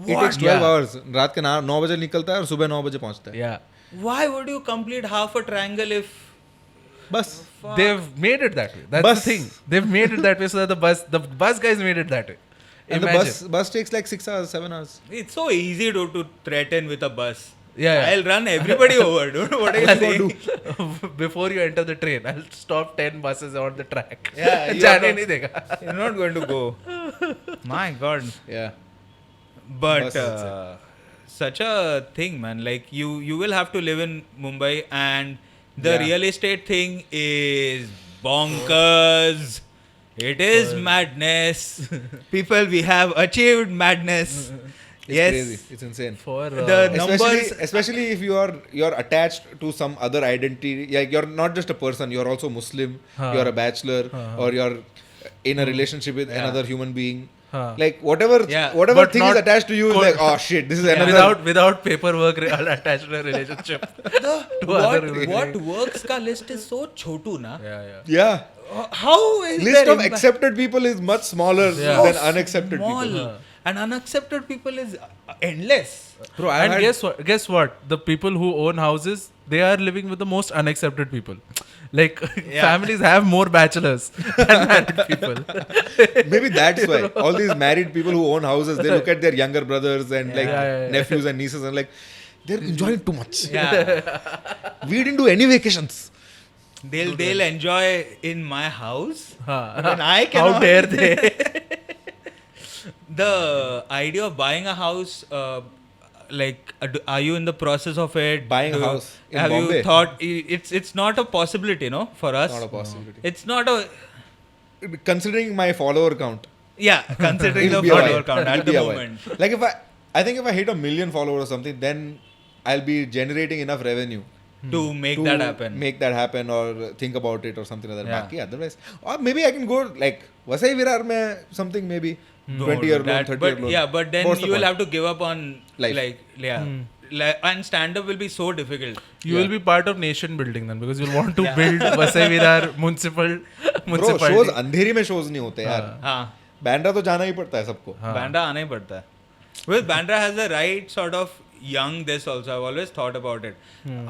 It takes 12 hours. रात के 9 बजे निकलता है और सुबह 9 बजे पहुंचता है. Why would you complete half a triangle if? Bus. They've made it that way. That's the thing. They've made it that way so that the bus guys made it that way. And the bus takes like 6 hours, 7 hours. It's so easy to threaten with a bus. I'll run everybody over, dude. What are you saying? Before you enter the train, I'll stop 10 buses on the track. You're not going to go. My God. Yeah. But such a thing, man. Like you will have to live in Mumbai, and the real estate thing is bonkers. It is madness. People, we have achieved madness. It's crazy. It's insane. For the numbers, especially if you're attached to some other identity, like you're not just a person, you're also Muslim, you're a bachelor, or you're in a relationship with another human being. Like whatever thing is attached to you is like, oh shit, this is another. Without paperwork attached to a relationship. what works ka list is so chotu na. Yeah. How is list of accepted people is much smaller than unaccepted people. And unaccepted people is endless. Bro, guess what? The people who own houses, they are living with the most unaccepted people. Like families have more bachelors than married people. Maybe that's why all these married people who own houses, they look at their younger brothers and nephews and nieces and like, they're enjoying too much. We didn't do any vacations. They'll enjoy in my house. When I cannot. How dare they? The idea of buying a house, are you in the process of it? Buying a house in have Bombay? You thought it's not a possibility, no, for us? Not a possibility. It's not a. Considering my follower count. Yeah, considering the follower count at the moment. Like I think if I hit 1 million followers or something, then I'll be generating enough revenue to make to that happen. make that happen or think about it or something like that. Baki, otherwise, or maybe I can go like Vasai Virar mein something maybe 20-year loan, 30-year loan. But then What's the you will point? have to give up on Life. and stand-up will be so difficult. You will be part of nation building then because you'll want to build Vasai Virar Bro, municipality. shows अंधेरी में shows नहीं होते यार. हाँ. बैंड्रा तो जाना ही पड़ता है सबको. Bandra आना ही पड़ता है. Well, Bandra has the right sort of young this also. I've always thought about it.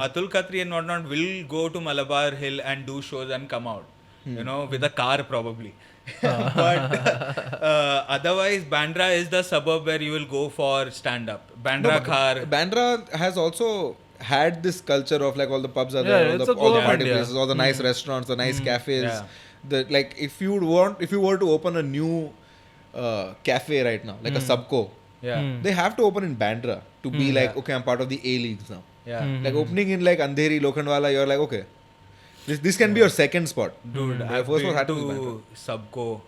Atul Khatri and whatnot will go to Malabar Hill and do shows and come out. You know, with a car probably. But otherwise, Bandra is the suburb where you will go for stand-up. Bandra Ghar. Bandra has also had this culture of like all the pubs are there, it's all a the go party India. places, all the nice restaurants, the nice cafes. Yeah. The like if you were to open a new cafe right now, like a Subco, Yeah. they have to open in Bandra to be like, okay, I'm part of the A leagues now. Yeah. Like opening in like Andheri, Lokhandwala, you're like, okay, this can be your second spot. Dude, My I've first one been had to be Bandra. to Subco,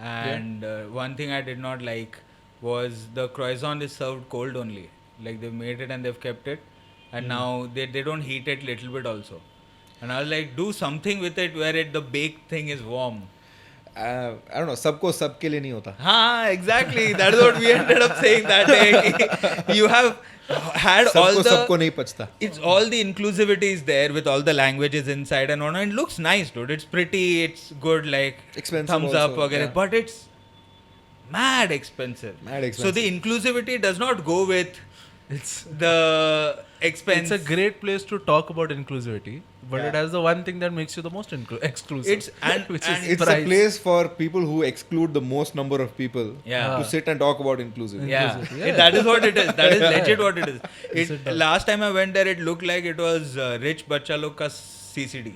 and one thing I did not like was the croissant is served cold only. Like they've made it and they've kept it, and now they don't heat it little bit also. And I was like, do something with it where the baked thing is warm. I don't know, सबको सबके लिए नहीं होता. हाँ, exactly. That is what we ended up saying that day. You have had all सबको the... सबको नहीं पचता. It's all the inclusivity is there with all the languages inside and on. It looks nice, dude. It's pretty. It's good. Like Expensive thumbs up, also, वगैरह. yeah. But it's mad expensive. Mad So the inclusivity does not go with It's the expense. It's a great place to talk about inclusivity, but it has the one thing that makes you the most exclusive. It's which and is It's price. a place for people who exclude the most number of people Yeah. to sit and talk about inclusivity. Yeah. Inclusive, yeah. That is what it is. That is legit what it is. It does. Last time I went there, it looked like it was rich bacha log ka CCD.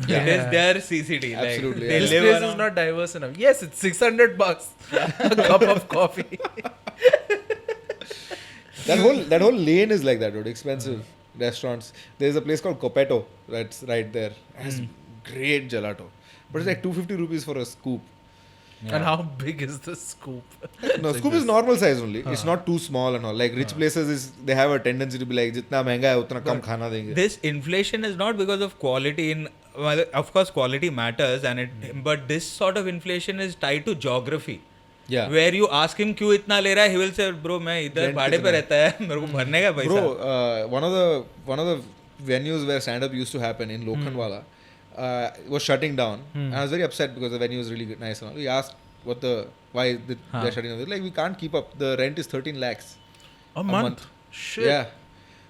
Yeah. It is their CCD. Absolutely, Like, yeah. they This live place is around- not diverse enough. Yes, it's $600 a cup of coffee. That whole lane is like that, dude. Expensive restaurants. There's a place called Copetto that's right there. It has great gelato. But it's like 250 rupees for a scoop. And how big is the scoop? No, scoop is normal size only. It's not too small and all. Like rich places they have a tendency to be like jitna महंगा है उतना कम खाना देंगे. This inflation is not because of quality in well, of course quality matters and but this sort of inflation is tied to geography. Yeah. Where you ask him क्यों इतना ले रहा है, he will say bro मैं इधर Rent भाड़े पे कितना है? रहता है मेरे को भरने का पैसा. Bro, one of the venues where stand up used to happen in Lokhandwala was shutting down. And I was very upset because the venue was really good, nice and all. We asked why they're shutting down. They're like, we can't keep up. The rent is 13 lakhs. A month? Shit. Yeah.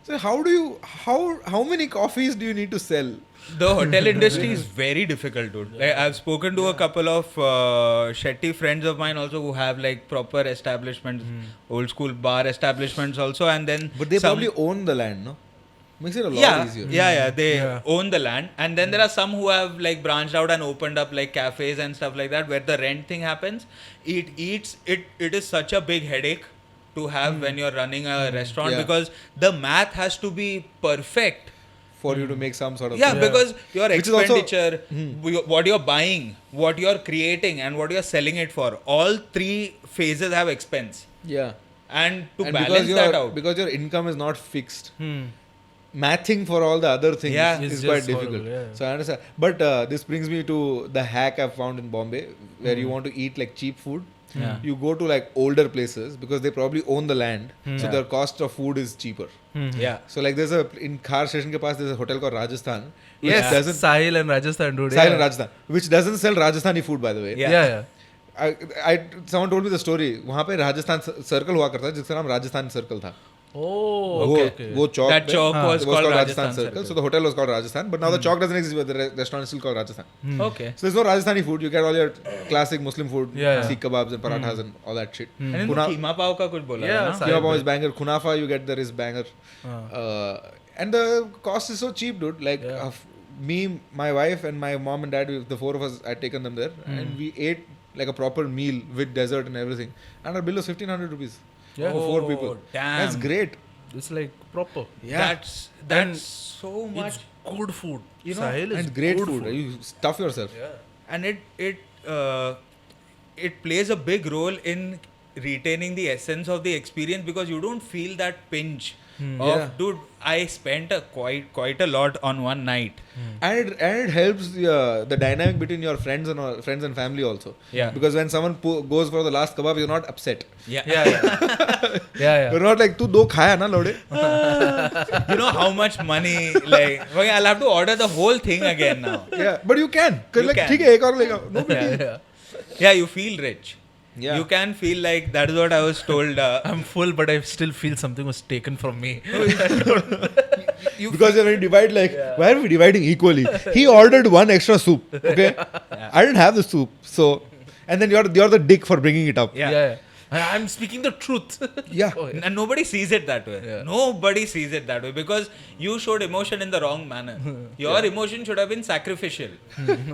So how many coffees do you need to sell? The hotel industry is very difficult, dude. Like, I've spoken to a couple of Shetty friends of mine also who have like proper establishments, old school bar establishments also, and then But they some- probably own the land, no? Makes it a lot easier. They Yeah. own the land, and then there are some who have like branched out and opened up like cafes and stuff like that where the rent thing happens. It is such a big headache to have when you're running a restaurant Yeah. because the math has to be perfect. For you to make some sort of Yeah, thing. because your Which is also- expenditure, what you're buying, what you're creating, and what you're selling it for, all three phases have expense. Yeah. And to And balance that out, because your income is not fixed, mathing for all the other things Yeah. is It's quite just difficult. horrible, yeah. So I understand. But this brings me to the hack I've found in Bombay, where you want to eat like cheap food. Yeah. You go to like older places because they probably own the land, so Yeah. their cost of food is cheaper. yeah. So like there's in Ghar station ke paas there's a hotel called Rajasthan, which Yes, doesn't Sahil and Rajasthan, dude. Sahil yeah. in Rajasthan, which doesn't sell Rajasthani food by the way. Yeah. Yeah. Someone told me the story. वहाँ पे Rajasthan circle हुआ करता है जिसका नाम Rajasthan circle था. Oh, वो okay. वो चौक That पे- chalk was called Rajasthan Circle. Circle. So the hotel was called Rajasthan, but now the chalk doesn't exist, but the restaurant is still called Rajasthan. Okay. So there's no Rajasthani food. You get all your classic Muslim food, Yeah, yeah. Sikh kebabs and parathas and all that shit. And then Kuna- keema pav ka kuch bola Yeah, hai na? Sahil Keema pav bhai. is banger. Kunafa you get there is banger. And the cost is so cheap, dude. Like me, my wife, and my mom and dad, the four of us, I'd taken them there, and we ate like a proper meal with dessert and everything. And our bill was 1,500 rupees Yeah. for 4 people. Damn. That's great. It's like proper. Yeah. That's so much. It's good food. You know, Sahil is And great good food. You stuff yourself. And it plays a big role in retaining the essence of the experience because you don't feel that pinch of Yeah. dude, I spent quite a lot on one night. And it helps the dynamic between your friends and family also. Yeah. Because when someone goes for the last kebab, you're not upset. Yeah. You're not like, "Tu do khaya na lode." You know how much money, like, okay, I'll have to order the whole thing again now. Yeah, but you can. 'Cause You like, can. ठीक है, एक और लेगा. No big deal. Yeah. Yeah, you feel rich. Yeah. You can feel like that is what I was told. I'm full, but I still feel something was taken from me. Because when you divide, like, why are we dividing equally? He ordered one extra soup. Okay, I didn't have the soup, so, and then you're the dick for bringing it up. Yeah. I'm speaking the truth. Yeah. Oh, And nobody sees it that way. Yeah. Nobody sees it that way because you showed emotion in the wrong manner. Your emotion should have been sacrificial.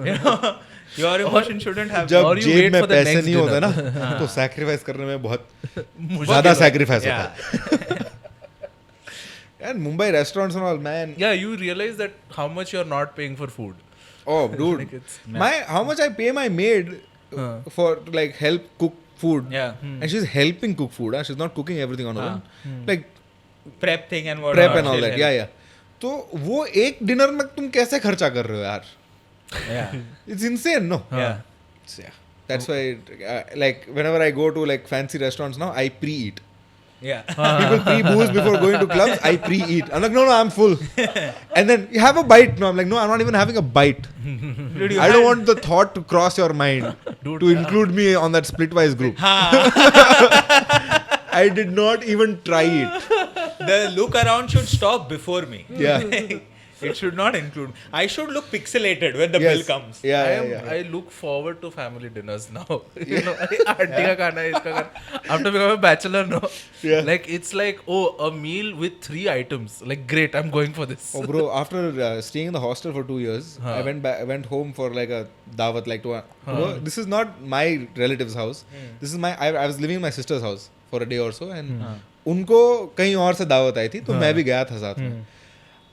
You know, your emotion shouldn't have. जब Or you जेब wait में for the पैसे next नहीं होते ना dinner. तो sacrifice करने में बहुत मुश्किल ज़्यादा होता है. सैक्रिफाइस होता Yeah. है. And Mumbai restaurants and all, man. Yeah, you realize that how much you're not paying for food. Oh, dude. Like it's- How much I pay my maid for like help cook food. Yeah. And she's helping cook food. She's not cooking everything on her own. Like Prep thing and what. prep and all that. Yeah. तो वो एक dinner में तुम कैसे खर्चा कर रहे हो यार? Yeah. It's insane, no? Yeah. So, yeah. That's why, like, whenever I go to like fancy restaurants now, I pre-eat. Yeah. People pre-booze before going to clubs. I pre-eat. I'm like, no, I'm full. And then you have a bite. No, I'm like, no, I'm not even having a bite. Dude, you I don't had- want the thought to cross your mind to include me on that splitwise group. I did not even try it. The look around should stop before me. Yeah. It should not include. I should look pixelated when the Yes. bill comes. Yeah. I look forward to family dinners now. You know, auntie ka khana, iska khana. After becoming a bachelor, no. Yeah. Like it's like, oh, a meal with 3 items. Like great, I'm going for this. Oh, bro, after staying in the hostel for 2 years, I went home for like a dawat, like bro, this is not my relative's house. This is I was living in my sister's house for a day or so, and उनको कहीं और से दावत आई थी, तो मैं भी गया था साथ में.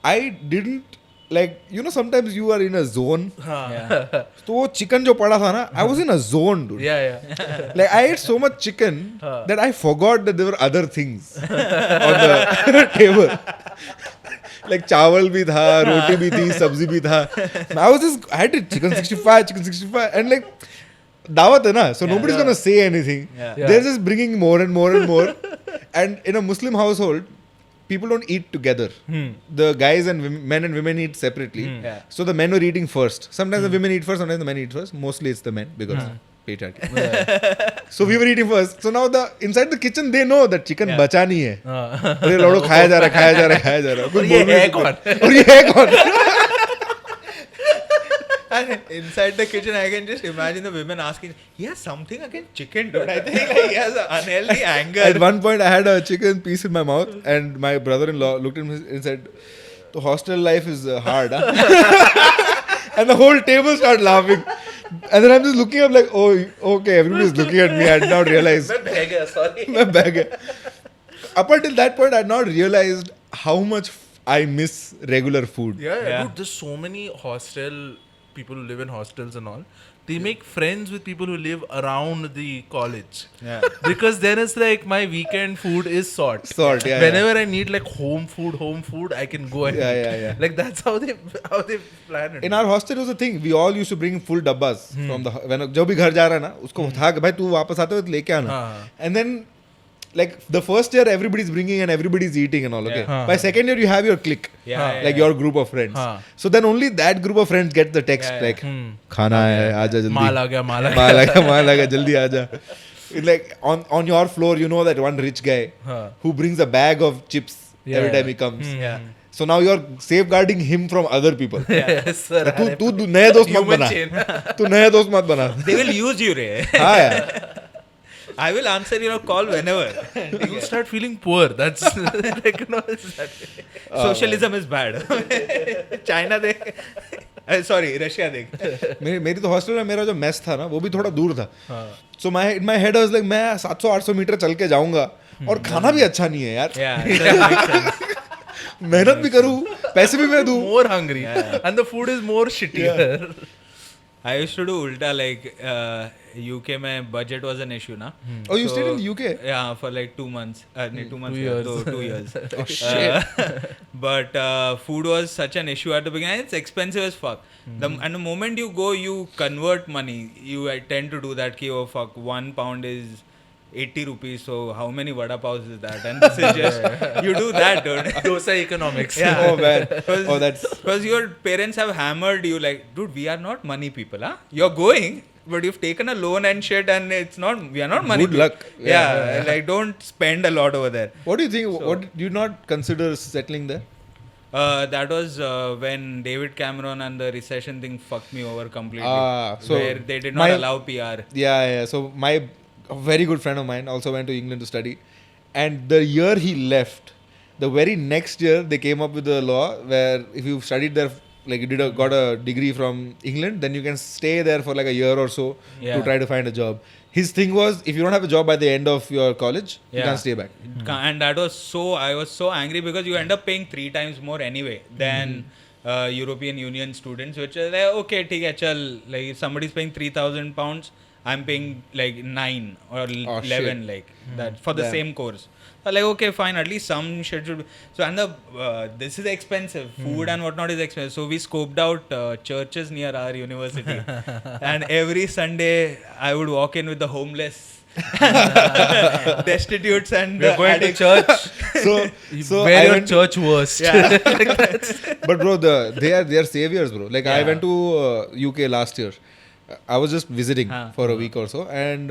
I didn't, like, you know, sometimes you are in a zone. तो वो चिकन जो पड़ा था ना, I was in a zone, dude. Yeah. Like, I ate so much chicken that I forgot that there were other things on the table. Like, चावल भी था, रोटी भी थी, सब्जी भी था. I had chicken 65, and like, दावत है ना, so nobody's gonna say anything. Yeah. They're just bringing more and more and more. And in a Muslim household, people don't eat together. The guys and men and women eat separately. Yeah. So the men were eating first. Sometimes the women eat first, sometimes the men eat first. Mostly it's the men because patriarchy. So we were eating first. So now inside the kitchen they know that chicken बचा नहीं है. अरे लड़ो खाया जा रहा है. और ये है कौन? और ये है कौन? And inside the kitchen, I can just imagine the women asking, he has something against chicken, dude. I think like, he has an unhealthy anger. At one point, I had a chicken piece in my mouth, and my brother-in-law looked at me and said, "The hostel life is hard, huh?" And the whole table started laughing. And then I'm just looking up like, oh, okay, everybody's looking at me. I did not realize. Sorry. मैं बह गया. Up until that point, I had not realized how much I miss regular food. Yeah. Yeah. Dude, there's so many people who live in hostels and all. They make friends with people who live around the college. Yeah. Because then it's like my weekend food is sort. Yeah. Whenever I need like home food, I can go and eat. Yeah. Like that's how they plan it. In our hostel was a thing. We all used to bring full dabbas from the when जो भी घर जा रहा है ना उसको था कि भाई तू वापस आते हुए लेके आना. And then like the first year everybody's bringing and everybody's eating and all. Okay. Yeah. By second year you have your clique. Like your group of friends. So then only that group of friends get the text like खाना है आजा जल्दी. माल आ गया जल्दी आजा. Like on your floor you know that one rich guy who brings a bag of chips every time he comes. Yeah. So now you're safeguarding him from other people. Yes, sir. तू नए दोस्त मत Human बना. chain. तू नए दोस्त मत बना. They will use you, Ray. हाँ यार. I will answer your call whenever. You start feeling poor. That's like, you know, it's that way. Socialism is bad. China देख. Sorry, Russia देख. मेरी तो हॉस्टल में मेरा जो मेस था ना वो भी थोड़ा दूर था. So in my head I was like मैं 700-800 मीटर चल के जाऊंगा और खाना भी अच्छा नहीं है यार. Yeah, it does make sense. मेहनत भी करूँ पैसे भी मैं दूँ. More hungry. And the food is more shittier. I used to do ulta, like UK mein budget was an issue na. Oh, you stayed in UK? Yeah, for like 2 months. 2 months. 2 years. 2 years. Oh shit. But food was such an issue at the beginning. It's expensive as fuck. And the moment you go, you convert money. You tend to do that. Ki, oh fuck, £1 is 80 rupees. So how many vada pavs is that? And this is just you do that, dude. Dosa economics. Yeah. Oh man. Oh, that's. Because your parents have hammered you like, dude, we are not money people, huh? You're going, but you've taken a loan and shit, and we are not money Good people. luck. Yeah, like don't spend a lot over there. What do you think? What do you not consider settling there? That was when David Cameron and the recession thing fucked me over completely. So where they did not allow PR. Yeah. So a very good friend of mine also went to England to study, and the year he left, the very next year they came up with a law where if you studied there, like you got a degree from England, then you can stay there for like a year or so to try to find a job. His thing was, if you don't have a job by the end of your college, you can't stay back. And that was I was so angry because you end up paying 3 times more anyway than European Union students, which is like, okay, theek hai, chal, like if somebody's paying £3,000, I'm paying like 9 or 11 shit. like that for the same course. So like, okay, fine, at least some shit should be. So and this is expensive. Food and whatnot is expensive. So we scoped out churches near our university. And every Sunday I would walk in with the homeless, destitutes and We're going to addicts. church. So Where I your went, church worst. Yeah. but bro, they are saviors, bro. Like I went to UK last year. I was just visiting for a week or so, and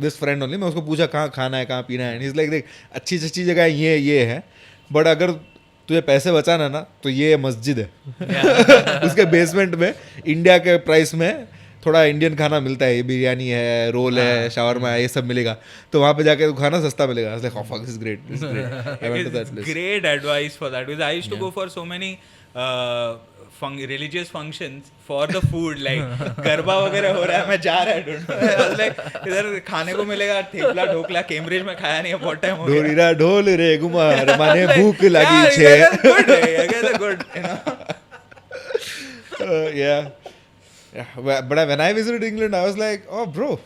this friend only, मैं उसको पूछा कहाँ खाना है, कहाँ पीना है, and he's like, देख अच्छी जगह ये है, but अगर तुझे पैसे बचाना ना तो ये मस्जिद है. उसके बेसमेंट में इंडिया के प्राइस में थोड़ा इंडियन खाना मिलता है, बिरयानी है, रोल है, शावरमा है, ये सब मिलेगा. तो वहाँ पे जाके खाना सस्ता मिलेगा. I was like, oh fuck, this is great. I went to that place. Great advice for that, because I used to go for so many religious functions for the food, like garba वगैरह हो रहा है, मैं जा रहा है, like इधर खाने को मिलेगा थेपला ढोकला, कैम्ब्रिज में खाया नहीं है बहुत टाइम हो गया. ढोलीरा ढोल रे गुमार माने भूख लगी छे. Yeah, good, I guess a good, you know. Yeah. But when I visited England, I was like, oh bro,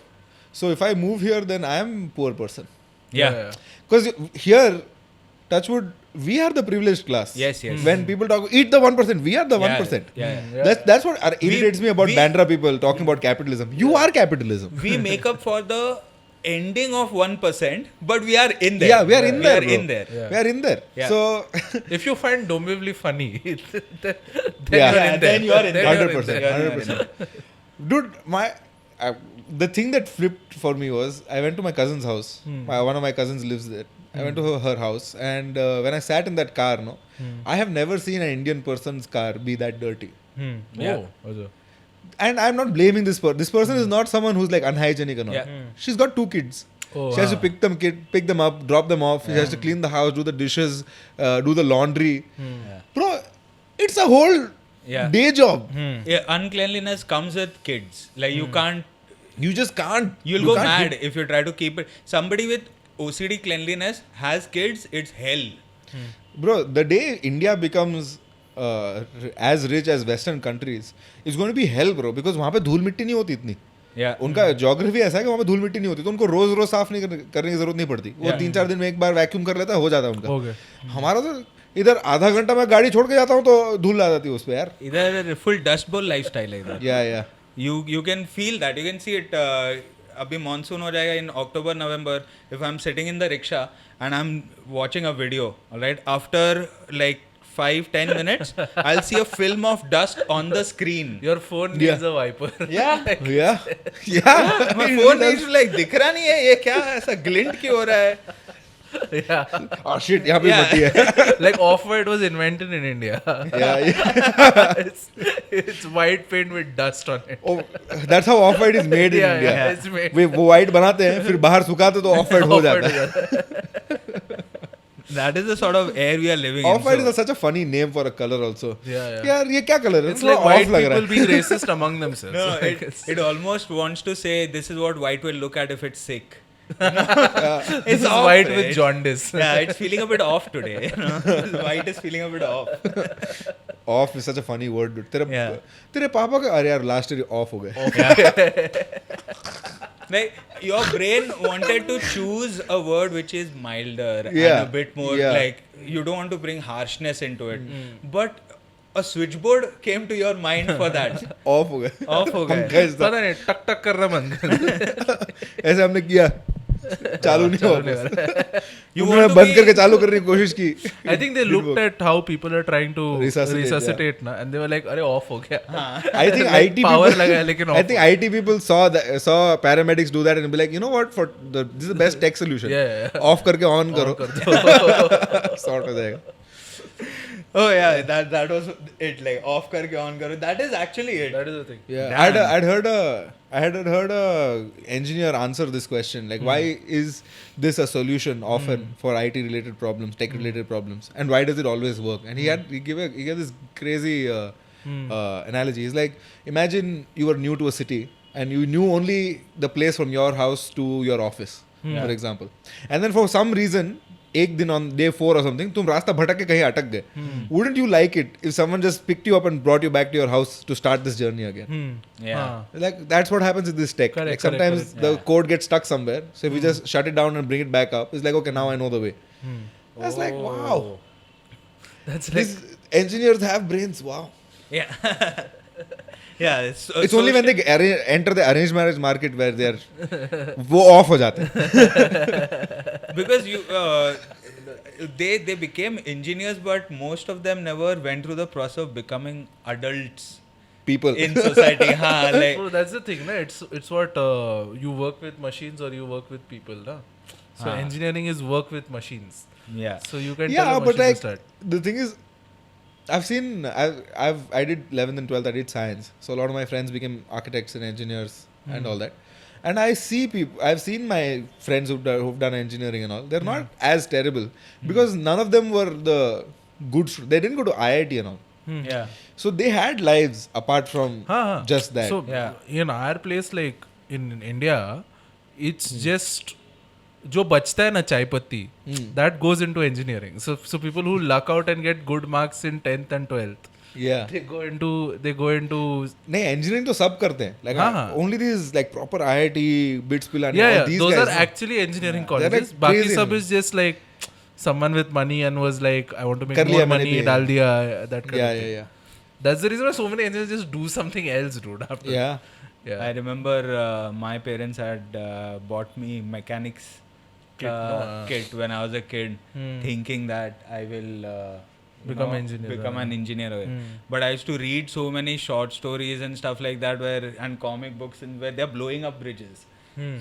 so if I move here, then I am a poor person. Yeah. Because here, touchwood, we are the privileged class. Yes. When people talk, eat the 1%, we are the 1%. Yeah. That's what irritates me about Bandra people talking about capitalism. You are capitalism. We make up for the ending of 1%, but we are in there. Yeah, we are in there. We are bro. in there. We are in there. Yeah. So, If you find Dombivli funny, then Yeah. Then you are in there. 100%. Dude, the thing that flipped for me was I went to my cousin's house. One of my cousins lives there. I went to her house, and when I sat in that car, I have never seen an Indian person's car be that dirty. Yeah. Oh. And I'm not blaming this person. This person is not someone who's like unhygienic and all. Yeah. She's got 2 kids. Oh, She has to pick them up, drop them off. She has to clean the house, do the dishes, do the laundry. Bro, it's a whole day job. Yeah, uncleanliness comes with kids. Like you can't. You just can't. You'll go mad if you try to keep it. Somebody with OCD cleanliness has kids, it's hell. Bro, the day India becomes as rich as Western countries, it's going to be hell, bro. Because वहाँ पे धूल मिट्टी नहीं होती इतनी. Yeah. उनका geography ऐसा है कि वहाँ पे धूल मिट्टी नहीं होती, तो उनको रोज रोज साफ नहीं करने की जरूरत नहीं पड़ती. वो 3-4 दिन में एक बार वैक्यूम कर लेता है, हो जाता है उनका. हमारा तो इधर आधा घंटा मैं गाड़ी छोड़ के जाता हूँ तो धूल आ जाती है उस पे यार. इधर full dust bowl lifestyle है इधर. Yeah. You can feel that. You can see it. अभी monsoon हो जाएगा in October, November. If I'm sitting in the rickshaw and I'm watching a video, alright, after like 5-10 minutes, I'll see a film of dust on the screen. Your phone needs a wiper. Yeah. My phone is like दिख रहा नहीं है, ये क्या ऐसा glint क्यों हो रहा है? Oh shit, यहाँ पे मट्टी है. Like Off-White was invented in India. Yeah. It's white paint with dust on it. Oh, that's how Off-White is made in India. Yeah, it's made. वो white बनाते हैं, फिर बाहर सुखाते तो Off-White हो जाता है. That is the sort of air we are living Off-White in. is such a funny name for a color also. Yeah. यार ये क्या color है? It's like off white लग रहा people है. being racist among themselves. No, Like, it almost wants to say this is what white will look at if it's sick. this is off, white right? with jaundice. Yeah, it's feeling a bit off today. White is feeling a bit off. Off is such a funny word, dude. तेरे पापा का अरे यार last year off हो गए. Like your brain wanted to choose a word which is milder and a bit more like you don't want to bring harshness into it. But a switchboard came to your mind for that. Off हो गए. Off हो गए. पंखा पता नहीं टक टक करना बंद कर ऐसे हमने किया. चालू नहीं हुआ. You उन्होंने want to बंद be- करके चालू करने की कोशिश की. I think they looked at how people are trying to Resuscitate, na, and they were like, "अरे off हो गया." I think Like IT power people, लगा है, लेकिन I off think IT people saw paramedics do that and be like, you know what, this is the best tech solution. Yeah. Off करके on करो. Sort हो जाएगा. Oh yeah, that was it. Like off करके on करो. That is actually it. That is the thing. Yeah, Damn. I had heard a engineer answer this question, like why is this a solution often for IT related problems, tech related problems, and why does it always work? And he gave this crazy analogy. He's like, imagine you were new to a city and you knew only the place from your house to your office, for example, and then for some reason एक दिन on day 4 or something तुम रास्ता भटक के कहीं अटक गए. Wouldn't you like it if someone just picked you up and brought you back to your house to start this journey again? Yeah. Like that's what happens with this tech. Correct, Like sometimes correct. the code gets stuck somewhere. So if we just shut it down and bring it back up, it's like okay, now I know the way. That's like wow. That's like These engineers have brains. Wow. Yeah. Yeah. It's only when they enter the arranged marriage market where they are वो off हो जाते हैं. because they became engineers, but most of them never went through the process of becoming adults People. in society. Like oh, that's the thing, na? It's what you work with machines or you work with people, na? So engineering is work with machines. yeah. So you can Yeah, tell a but machine like to start. the thing is, I did 11th and 12th. I did science, so a lot of my friends became architects and engineers and all that. And I see people. I've seen my friends who've done engineering and all. They're not as terrible because none of them were the good. They didn't go to IIT and all. Yeah. So they had lives apart from just that. So Yeah. in our place, like in India, it's just जो बचता है ना चाय पत्ती, that goes into engineering. So people who luck out and get good marks in 10th and 12th, yeah. they go into नहीं engineering तो सब करते हैं. Like only these like proper IIT bits पिलाने. yeah, These those guys, are actually engineering They're, colleges. like, बाकी crazy सब in is just like someone with money and was like, I want to make कर more लिया मैंने money, भी. डाल दिया, that kind of thing. Yeah. That's the reason why so many engineers just do something else, dude. After. Yeah. Yeah. I remember my parents had bought me mechanics kit when I was a kid, thinking that I will Become engineer. become an engineer. But I used to read so many short stories and stuff like that, and comic books, and where they're blowing up bridges.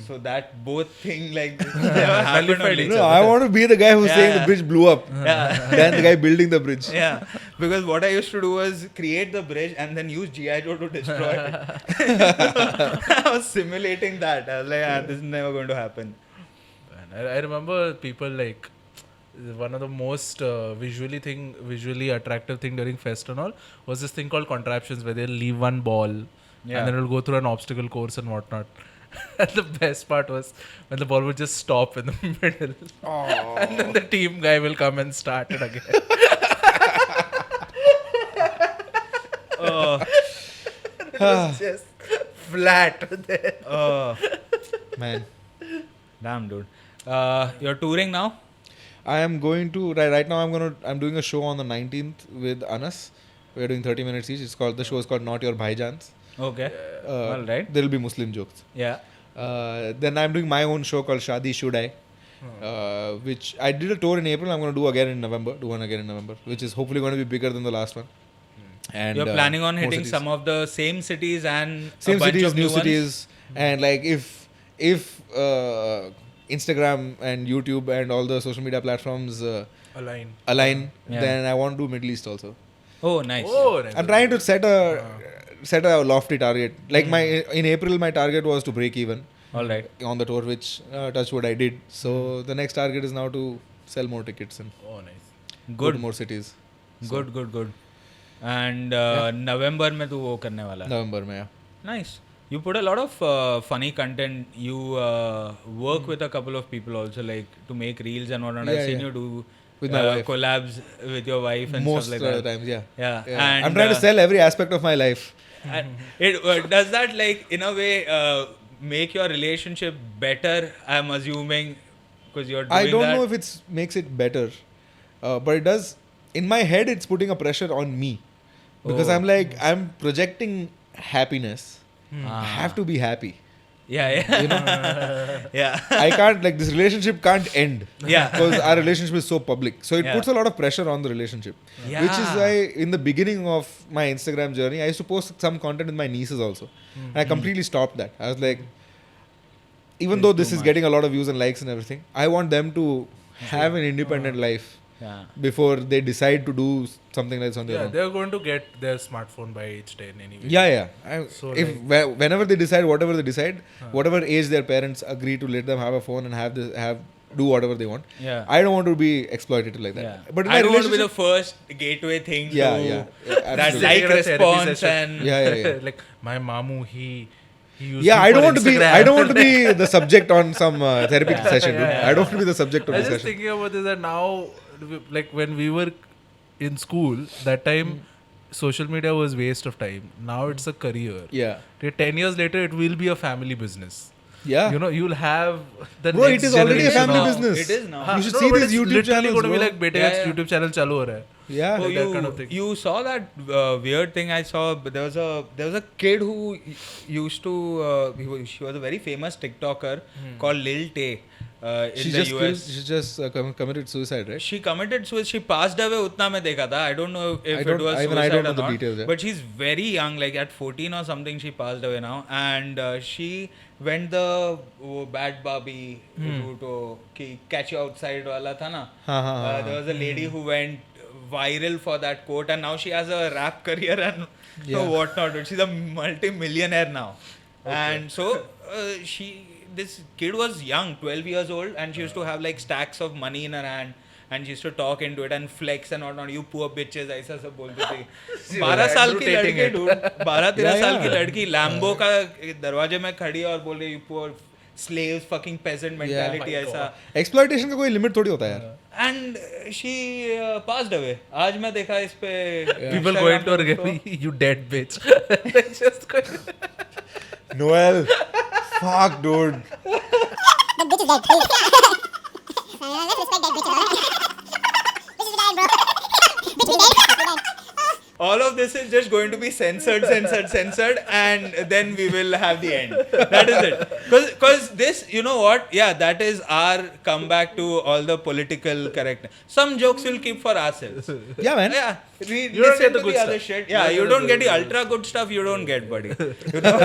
So that both thing like never happened only. No, I want to be the guy who's saying the Yeah. bridge blew up. Yeah. Than the guy building the bridge. Yeah, because what I used to do was create the bridge and then use G.I. Joe to destroy it. I was simulating that. I was like, this is never going to happen. And I remember people like one of the most visually attractive thing during fest and all was this thing called contraptions where they'll leave one ball and then it'll go through an obstacle course and whatnot. And the best part was when the ball would just stop in the middle. And then the team guy will come and start it again. It was just flat there. Man. Damn, dude. You're touring now? I am going to right now. I'm doing a show on the 19th with Anas. We're doing 30 minutes each. The show is called Not Your Bhaijans. Okay. All right. There will be Muslim jokes. Yeah. Then I'm doing my own show called Shadi Should I, which I did a tour in April. I'm going to do again in November. Which is hopefully going to be bigger than the last one. And You're planning on more hitting cities. some of the same cities and Same a bunch cities, of new new ones? cities, and like if Instagram and YouTube and all the social media platforms align, Yeah. then I want to do Middle East also. Oh, nice. I'm trying to set a lofty target. Like in April, my target was to break even All right. on the tour, which touch wood I did. So the next target is now to sell more tickets and go to Good. more cities. Good. And November में तू वो करने वाला है. November में, yeah. Nice. You put a lot of funny content. You work with a couple of people also, like to make reels and whatnot. I've seen you do with my wife. collabs with your wife and Most stuff like that. times, yeah. Yeah. I'm And, trying to sell every aspect of my life. and does that like in a way make your relationship better? I'm assuming because you're doing I don't that. know if it makes it better, but it does. In my head, it's putting a pressure on me because Oh. I'm projecting happiness. I have to be happy. Yeah. You know, Yeah. I can't like this relationship can't end. Yeah. Because our relationship is so public, so it Yeah. puts a lot of pressure on the relationship. Yeah. Which is why in the beginning of my Instagram journey, I used to post some content with my nieces also. And I completely stopped that. I was like, even though this is getting a lot of views and likes and everything, I want them to have an independent life Yeah. before they decide to do something like this on their Yeah, own. they're going to get their smartphone by age 10 anyway. Yeah. So, If whenever they decide, whatever they decide, whatever age their parents agree to let them have a phone and do whatever they want. Yeah. I don't want to be exploited like that. Yeah. But in I my don't want to be the relationship- first gateway thing Yeah, to yeah, that absolutely. like Taking a therapy response session. and Yeah. Like my mamu, he used Yeah, me I don't for want to be. Instagram. I don't want to be the subject on some therapy session. Dude. yeah. I don't want to be the subject of I the was just session. thinking about this that now, like when we were in school, that time social media was waste of time. Now it's a career. Yeah, 10 years later, it will be a family business. yeah. You know, you'll have the Bro, next it is already a generation family of- business. It is now. You should No, see but these it's YouTube literally channels, going to be bro. like, beta, Yeah, yeah, yeah. YouTube channel chalu ho raha hai. Yeah. Oh, that kind of thing. you saw that weird thing I saw. But there was a kid who used to. She was a very famous TikToker called Lil Tay in the US. She just committed suicide, right? She committed suicide. She passed away. Utna mein dekha tha. I don't know if I it don't- was I suicide don't know or the not. details, yeah. But she's very young, like at 14 or something. She passed away now, and she went the bad Barbie route. Ki catch you outside wala tha na. हाँ. There was a lady who went viral for that quote, and now she has a rap career and whatnot. She's a multi-millionaire now, and so this kid was young, 12 years old, and she used to have like stacks of money in her hand, and she used to talk into it and flex and whatnot. You poor bitches, ऐसा सब बोलती थी. 12 साल की लड़की, dude, 12-13 साल की लड़की लैम्बो का दरवाजे में खड़ी और बोल रही, you poor slaves, fucking peasant mentality ऐसा. Exploitation का कोई लिमिट थोड़ी होता है यार. And she passed away. आज मैं देखा इस पे People Instagram going to पे her, उसको. you dead bitch. Just going. Noel, fuck, dude. That bitch is dead, please. Let's respect that bitch. Bitch is dead, bro. Bitch be dead. All of this is just going to be censored, and then we will have the end. That is it. Because this, you know what? Yeah, that is our comeback to all the political correctness. Some jokes we'll keep for ourselves. Yeah, man. Yeah, You don't get the good other stuff. shit. Yeah, you don't get the ultra good stuff. You don't get, buddy. You know,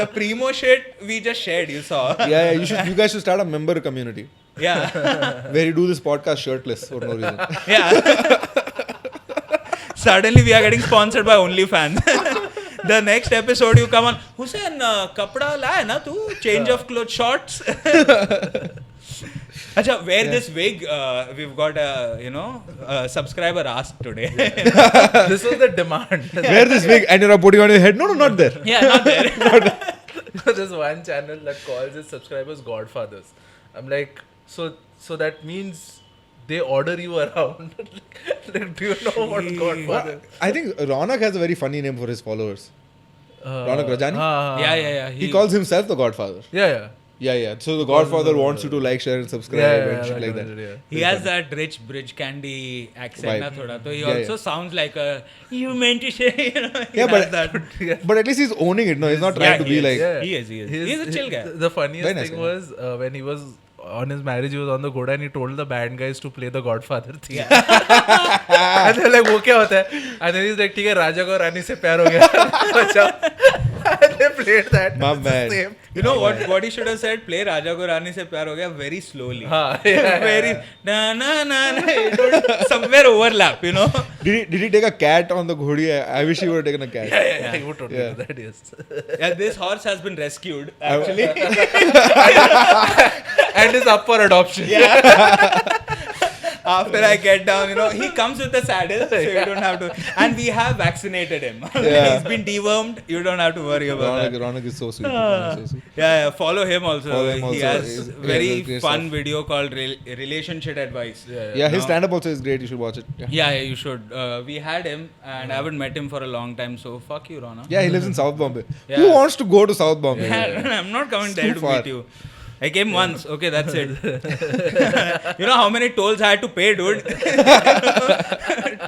the primo shit we just shared. You saw. Yeah. You guys should start a member community Yeah, where you do this podcast shirtless for no reason. yeah. Suddenly we are getting sponsored by OnlyFans. The next episode you come on, Hussain, kapda laaya na tu? Change of clothes, shorts. Acha, wear this wig. We've got a subscriber asked today. This was the demand. Wear this wig and you're putting on your head. No, not there. Yeah, not there. There's one channel that calls its subscribers godfathers. I'm like, so that means they order you around. Like, do you know what godfather? I think Raunaq has a very funny name for his followers. Raunaq Rajani? Yeah. He calls himself the Godfather. Yeah. Yeah. So the Godfather wants you to like, share, and subscribe and shit like that. Yeah. He has that rich bridge candy accent, na Vibe. thoda. So he Yeah, also sounds like a. You meant to say, he Yeah, has but that. but at least he's owning it. No, he's not trying to be like. Yeah. He is. He's a chill guy. The funniest Very nice thing guy. was when he was on his marriage, he was on the Gora and he told the band guys to play the Godfather theme. Yeah. And they're like, वो क्या होता है? And then he's like, ठीक है, राजा को रानी से प्यार हो गया. बचाओ. And they played that. My It's the man. same. You know what he should have said? Play Raja Ko Rani Se Pyar Ho Gaya very slowly. Yeah. Very na. It would somewhere overlap, you know. Did he take a cat on the ghodi? I wish he would have taken a cat. Yeah, he would totally Yeah. do that, yes. Yeah, this horse has been rescued actually. And is up for adoption. After I get down, he comes with the saddle, so you don't have to. And we have vaccinated him. He's been dewormed. You don't have to worry about that. Raunaq is so sweet. Raunaq is so sweet. Yeah, follow him also. Follow him He also. has He very has great fun stuff. video called Relationship Advice. Yeah, his stand-up also is great. You should watch it. Yeah, you should. We had him, and I haven't met him for a long time, so fuck you, Raunaq. Yeah, he lives in South Bombay. Yeah. Who wants to go to South Bombay? I'm not coming It's there too to far. meet you. I came once. Okay, that's it. You know how many tolls I had to pay, dude,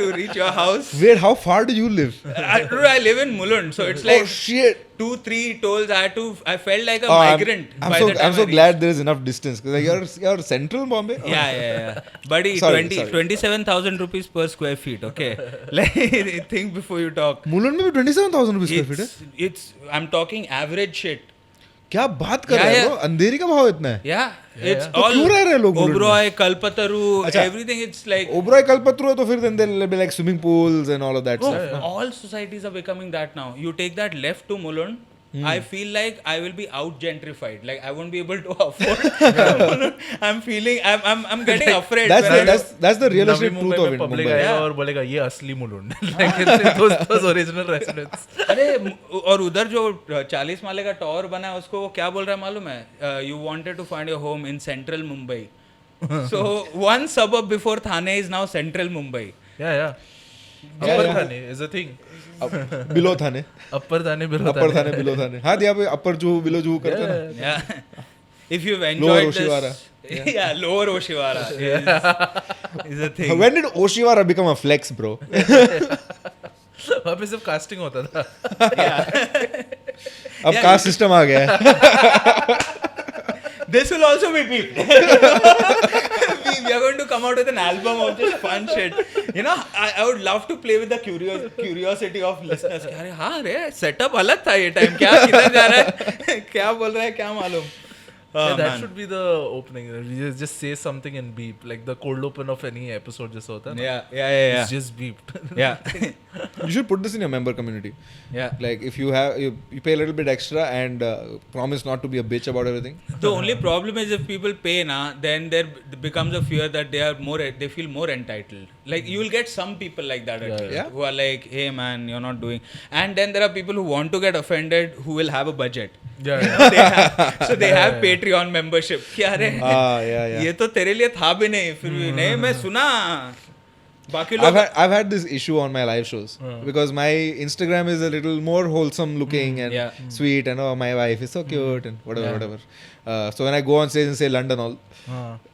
to reach your house? Wait, how far do you live? I live in Mulund, so it's like Oh shit! 2-3 tolls. I felt like a Oh, migrant. I'm by so the time I'm so I glad there is enough distance because like, you're central Bombay. reached. Yeah. Buddy, Sorry. 27,000 rupees per square feet. Okay, like think before you talk. Mulund में भी 27,000 rupees square feet है. It's I'm talking average shit. क्या बात कर रहे Yeah, हो? अंधेरी का भाव इतना है? Yeah, it's तो all क्यों रह रहे हैं लोग मुलुंड में? Oberoi, Kalpataru, अच्छा. everything. It's like Oberoi Kalpataru है तो फिर then there'll be like swimming pools and all of that bro, stuff. all societies are becoming that now. You take that left to Mulund, I feel like I will be out gentrified. Like I won't be able to afford. I'm getting afraid. when I That's the Navi realistic Mumbai truth of में it. Public Mumbai. आएगा और बोलेगा ये असली Mulund like those original residents. अरे और उधर जो 40 माले का टॉवर बना है उसको वो क्या बोल रहा है मालूम है? You wanted to find your home in central Mumbai. So one suburb before Thane is now central Mumbai. Yeah. Upper Thane is a thing. Below Thane. Upper Thane, below Upper Thane, below Thane. हाँ यहाँ पे upper Juhu, below Juhu करते हैं ना. Yeah. If you've enjoyed Lower this, Oshiwara. Yeah, lower Oshiwara is a thing. When did Oshiwara become a flex, bro? वहाँ पे सिर्फ casting होता था. अब caste system आ गया है. This will also be beeped. We are going to come out with an album of just fun shit. You know, I would love to play with the curiosity of listeners. अरे हाँ रे, setup अलग था ये time. क्या किधर जा रहा है? क्या बोल रहा है? क्या मालूम? Yeah, that Man. should be the opening. We just say something and beep, like the cold open of any episode just होता है ना. Yeah. It's just beeped. Yeah. You should put this in your member community. Yeah. Like if you have you pay a little bit extra and promise not to be a bitch about everything. The only problem is if people pay then there becomes a fear that they feel more entitled. Like you will get some people like that at least, Yeah. who are like, hey man, you're not doing. And then there are people who want to get offended who will have a budget. Yeah. So they have Patreon membership. क्या रे? Yeah. ये तो तेरे लिए था भी नहीं फिर भी नहीं मैं सुना. बाकी लोग I've had this issue on my live shows because my Instagram is a little more wholesome looking and Yeah. sweet and oh my wife is so cute and whatever. So when I go on stage and say London all,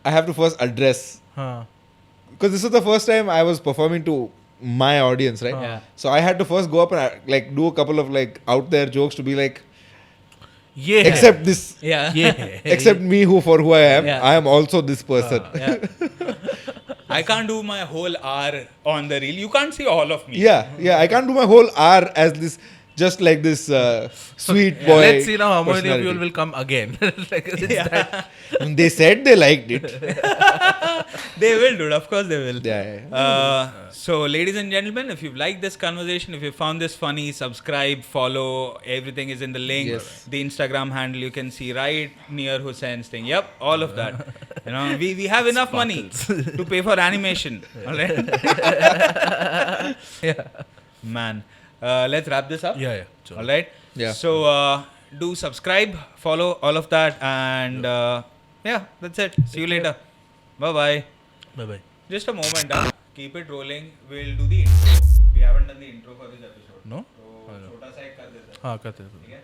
I have to first address because this is the first time I was performing to my audience, right? Yeah. So I had to first go up and like do a couple of like out there jokes to be like, ये है. except this, yeah. ये है. except me for who I am, Yeah. I am also this person. Yeah. I can't do my whole R on the reel. You can't see all of me. Yeah, I can't do my whole R as this, just like this sweet boy. Let's see now how many of you personality. will come again. Like, it's that. They said they liked it. They will, dude. Of course they will. Yeah. So, ladies and gentlemen, if you've liked this conversation, if you found this funny, subscribe, follow. Everything is in the link. Yes. The Instagram handle you can see right near Hussein's thing. Yep, all of that. You know, we have enough money to pay for animation. All right. Yeah. Man, let's wrap this up. Yeah. Sure. All right. Yeah. So do subscribe, follow all of that, and yeah, that's it. See you later. Bye bye. Bye. Just a moment. Keep it rolling. We'll do the intro. We haven't done the intro for this episode. No? So छोटा सा एक कर देते हैं. हाँ करते हैं. ठीक है?